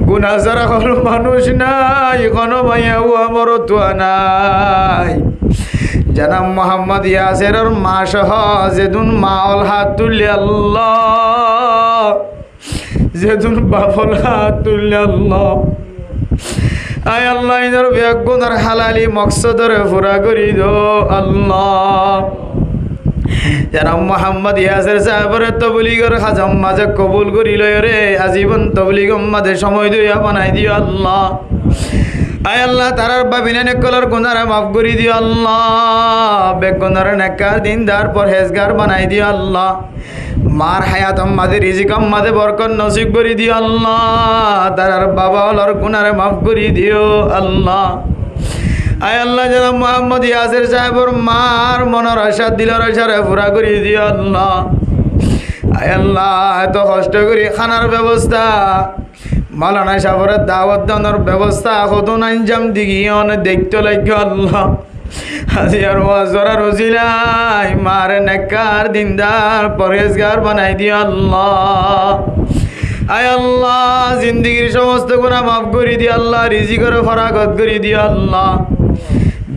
গুনা যারা কোনো মানুষ নাই কোনো মাইয়াও আমার তোয়া নাই। জানাব মোহাম্মদ ইয়াসেরের মা সহ যেদিন মা অল হাত তুললি আল্লাহ, যেদিন বাপল হাত তুললি আল্লাহ। আয় আল্লাহ ইনার বেগুনার হালালি মকসদরে পুরা করি দো আল্লাহ। জানাব মোহাম্মদ ইয়াসের সাহেবের তবলিগের হাজম মাঝে কবুল করি লয় রে আজীবন তবলিগ মাঝে সময় দিয়া বানাই দিও আল্লাহ। আয় আল্লাহ তারার বাবিনা নেকলের গুনারে মাফ করি দিও আল্লাহ। বেগুনার নেককার দিনদার পরহেজগার বানাই দিও আল্লাহ। মার হায়াত মাঝে রিজিক মাঝে বরকত নসিব করি দিও আল্লাহ। তারার বাবা হলর গুনারে মাফ করি দিও আল্লাহ। আয় আল্লাহ জানাব মোহাম্মদ ইয়াসের সাহেবের মার মনের আশা দিলের আশারে পুরা করি দিও আল্লাহ। আয় আল্লাহ এত কষ্ট করি খানার ব্যবস্থা মালানা সাহেবের দাওয়াত দানোর ব্যবস্থা কতন আঞ্জাম দিগিয়ন দেখতে লাগবে আল্লাহ। হাজিয়ার ওয়াজরা রজিলাই মার নেককার দিনদার পরহেজগার বানাই দিও আল্লাহ। আয় আল্লাহ জিন্দিগির সমস্ত গুনাহ মাফ করে দিও আল্লাহ। রিজিকের ফরাগত করে দিও আল্লাহ।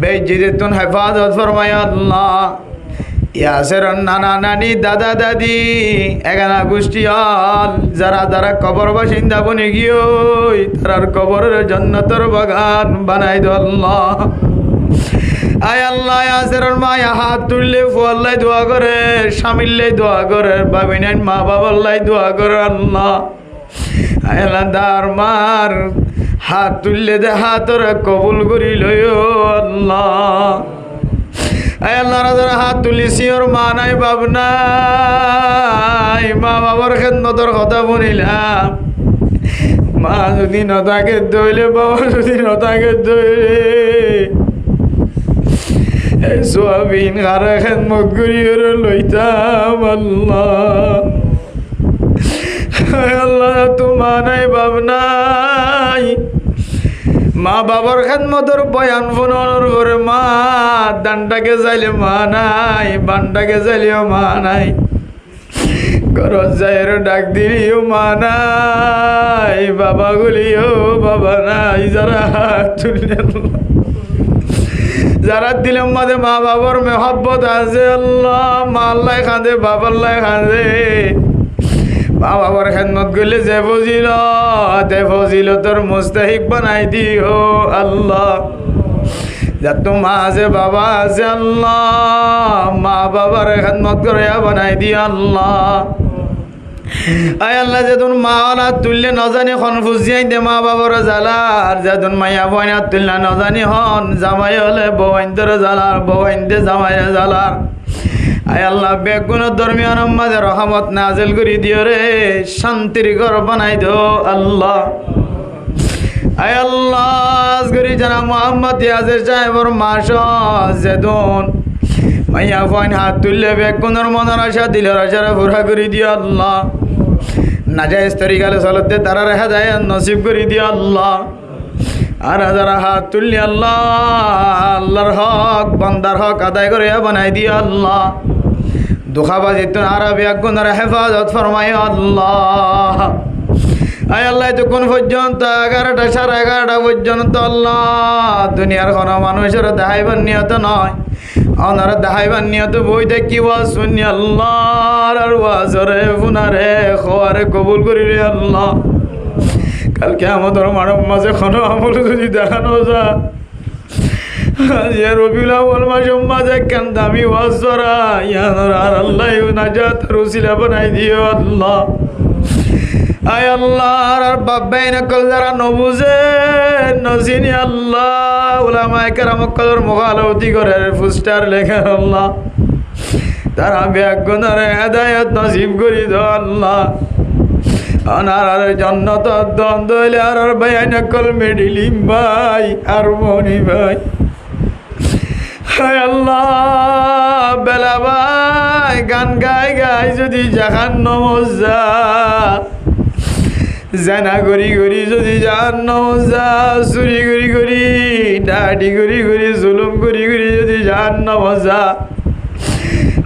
বেজ্জিদতুন হেফাজত ফরমায় আল্লাহ। ইয়াসের নানা নানি দাদা দাদি এগানা গোষ্ঠী হল যারা যারা কবর বাসিন্দা বনে গিয়ে তারার কবরের জান্নাতের বাগান বানাই দো আল্লাহ। আয় আল্লাহ ইয়াসের মায়া হাত তুললে ফুয়াল্লাই দোয়া করে, স্বামীল্লাই দোয়া করে, বাবিনাইন মা বাবাল্লাই দোয়া করে আল্লাহ। আয় আল্লাহ দার মার হাত তুললে দে হাতর কবুল করি লইও আল্লাহ। আয় আল্লাহ যারা হাত তুলিছি ওর মা নাই বাপ নাই, মা বাবার খেদমতের কথা বলিলাম। মা যদি নতাকে দইলে বাবা যদি নতাকে দইলে এই সোয়াবিন খারা খেদমত করি লইতাম আল্লাহ। আল্লাহ তো মা নাই বাপ নাই, মা বাবার খেদমতর বয়ান ফোনের পরে মা দানটাকে চাইলে মা নাই, বানটাকে চাইলেও মা নাই, ঘরত যাইর ডাক দিলিও মা নাই, বাবা গুলিও বাবা নাই। যারা হাত তুললেন যারা দিলের মাঝে মা বাবার মেহব্বত আছে আল্লাহ, মা আল্লাহ খাঁদে, বাবা আল্লাহ খাঁদে, মা বাবার খেদমত করলে যে ফজিলতর মুস্তাহিক বানাই দিও আল্লাহ। যার তো মা আছে বাবা আছে আল্লাহ, মা বাবার খেদমত করে বানাই দিও আল্লাহ। আয় আল্লাহ, যেদিন মা ওলা তুললে নজানি খন ফুজিয়াই দে মা বাবার জ্বালার, যেদিন মাইয়া বইনা তুললে নজানি হন জামাই হলে বৌয়াইন্দর জ্বালার, বৌয়াইন্দে জামাইরে জ্বালার। আয় আল্লাহ, বেগুনের দরমিয়ান মাঝে রহমত নাজিল করি দিও রে, শান্তির ঘর বানাই দিও আল্লাহ। আয় আল্লাহ, আজগরি জানা মোহাম্মদ ইয়াজের সাহেবর মাস যেদিন মাইয়া ফাইন হাত তুললে বেগুনের মনের আশা দিলের আশারা পুরা করে দিও আল্লাহ। নাজায়েজ তরিকালে চলতে তারা হেদায়েত নসিব করে দিও আল্লাহ। আর যারা হাত তুললি আল্লাহ, আল্লাহর হক বান্দার হক আদায় করে বানাই দিও আল্লাহ। দুঃখাবাজিত আর বেগুনের হেফাজত ফরমাই আল্লাহ। আয় আল্লাহ, তখন পর্যন্ত 11টা 11:30 পর্যন্ত আল্লাহ দুনিয়ার কোনো মানুষের দেখাইবার নিয়ত নয়, ওনারা দেখাইবার নিয়ত বই দেখি ওয়াজ শুনি আল্লাহ, আর ওয়াজরে ফুনারে খোয়ারে কবুল করিলে আল্লাহ। কালকে আমাদের মানব মাঝে কোনো আমল যদি দেখানো যায়, রবিউল আউয়াল মাসের মাঝে কেন দামি ওয়াজ করা ইয়ানোর আর আল্লাহ নাজাত রুসিলা বানাই দিও আল্লাহ। আয় আল্লাহ, আর বাবাই নকল যারা নবুঝে নজিনি আল্লাহ, উলামায়ে কেরাম কলর মুখালতি করে পোস্টার লেখে আল্লাহ, তারা বেগুনের হেদায়েত নসিব করি দাও আল্লাহ। আনার জান্নাত দ্বন্দ্ব হইলে আর ভাই নকল মেডিলিম ভাই আর মনি ভাই। হায় আল্লাহ, বেলা ভাই গান গাই গাই যদি জাহান্নাম যা, জানা গড়ি গড়ি যদি জাহান্নাম যা, চুরি গড়ি গড়ি ডাডি গড়ি গড়ি জুলুম গড়ি গড়ি যদি জাহান্নাম যা।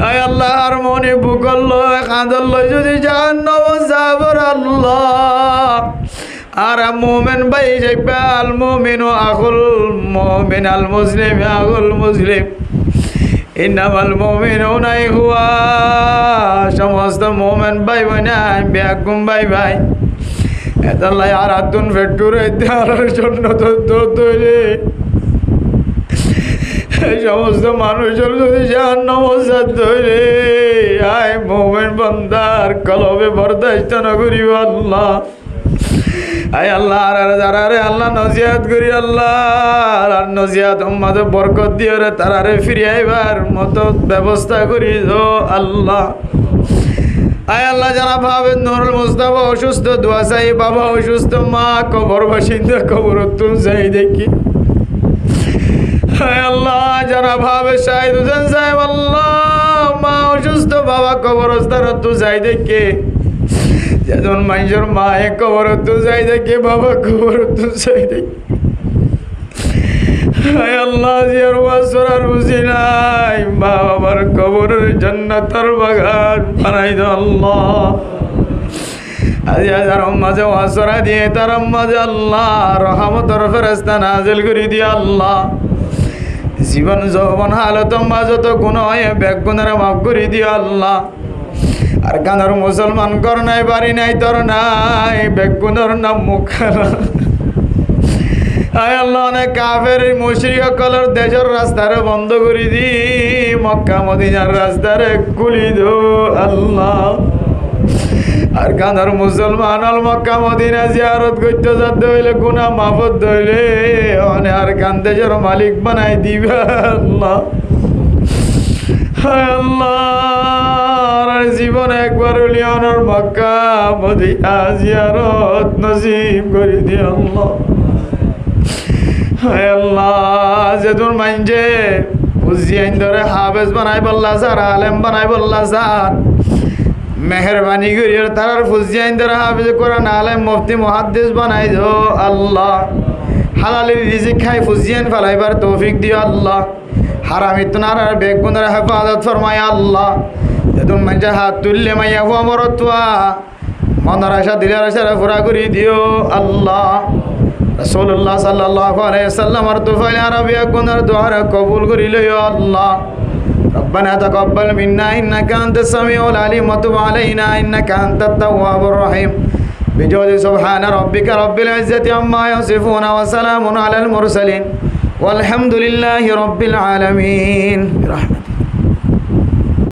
আয় আল্লাহ, আর মনে বুকল কাঁদল যদি জাহান্নাম যাবর আল্লাহ। আর মুমিন ভাই যাইবা আল মুমিনু আখুল মুমিন, আল মুসলিম আখুল মুসলিম, ইন্নামাল মুমিনুনা ইখওয়া। সমস্ত মুমিন ভাই বোনা বেগুম ভাই ভাই এতাল্লাই আর আতুন ফেটুরে দেওয়ার জন্য তো তৈরি এই সমস্ত মানুষের যদি জাহান্নাম ধরে আয় মুমিন বান্দার কলবে বরদাস্ত না করিব আল্লাহ। আয় আল্লাহ, আর যারা রে আল্লাহ নজিয়াত করি আল্লাহ, আর নজিয়াত উম্মাতে বরকত দিও রে, তারারে ফিরে আইবার মতো ব্যবস্থা করি দো আল্লাহ। আয় আল্লাহ, যারা ভাবে নুরুল মুস্তাফা অসুস্থ, দোয়া চাই বাবা অসুস্থ, মা কবর বাসিন্দা কবর তুম চাই দেখি। আয় আল্লাহ, যারা ভাবে শাহিদ হোসেন সাহেব আল্লাহ, মা অসুস্থ, বাবা কবরস্থান তু চাই দেখে। যেজন মানুষের মায়ে কবর তু চাই দেখে, বাবা কবর তু চাই দেখে। আয় আল্লাহ, জিয়ার ওয়াসরা রুজি নাই, মা বাবার কবরের জান্নাতের বাগান বানাই দাও আল্লাহ। আজ যার মাঝে ওয়াসরা দিয়ে তার মাঝে আল্লাহ রহমতের ফেরেশতা নাজিল করে দিয়ে আল্লাহ। জীবন যৌবন হালত মাঝত গুণ হয় বেগুনের মাফ করে দিও আল্লাহ। আর গানের মুসলমান কর নাই বাড়ি নাই তোর নাই, বেগুনের নাম মুখ। আয় আল্লাহ, অনেক কাফের মুশরিক সকলের দেশের রাস্তারে বন্ধ করে দি, মক্কা মদিনার রাস্তারে খুলি দো আল্লাহ। আর গানের মুসলমান আল মক্কা মদিনা জিয়ারত করতে যাতে হইলে গুনাহ মাফত ধইলে অনে আর গান দেশের মালিক বানাই দিবা আল্লাহ। হায় আল্লাহ, আর জীবন একবার হইলে অনার মক্কা মদিনা জিয়ারত নসিব করে দিও আল্লাহ। হায় আল্লাহ, যেদুর মাইনজে বুঝিয়াইন ধরে হাফেজ বানাই বললা স্যার, আলেম বানাই বললা স্যার, মেহরবানি করি তার ফুজিয়াইন ধরে হাফেজ কোরআন আলেম মুফতি মুহাদ্দিস বানাই দো আল্লাহ। হালালের রিজিক খাই ফুজিয়াইন ফালাইবার তৌফিক দিও আল্লাহ। হারামি তুনার বেগুনের হেফাজত ফরমাই আল্লাহ। যেদুর মাইনজে হাত তুললে মাইয়া হুয়া মরতুয়া, মনের আশা দিলের আশা পুরা করি দিও আল্লাহ। রাসূলুল্লাহ সাল্লাল্লাহু আলাইহি ওয়াসাল্লামের তুফাইল আরবিয়া গুনার দোয়ার কবুল করিল ইয়া আল্লাহ ربنا تقبل منا إنك أنت السميع العليم وتب علينا إنك أنت التواب الرحيم بجود سبحان ربك رب العزة عما يصفون وسلام على المرسلين والحمد لله رب العالمين.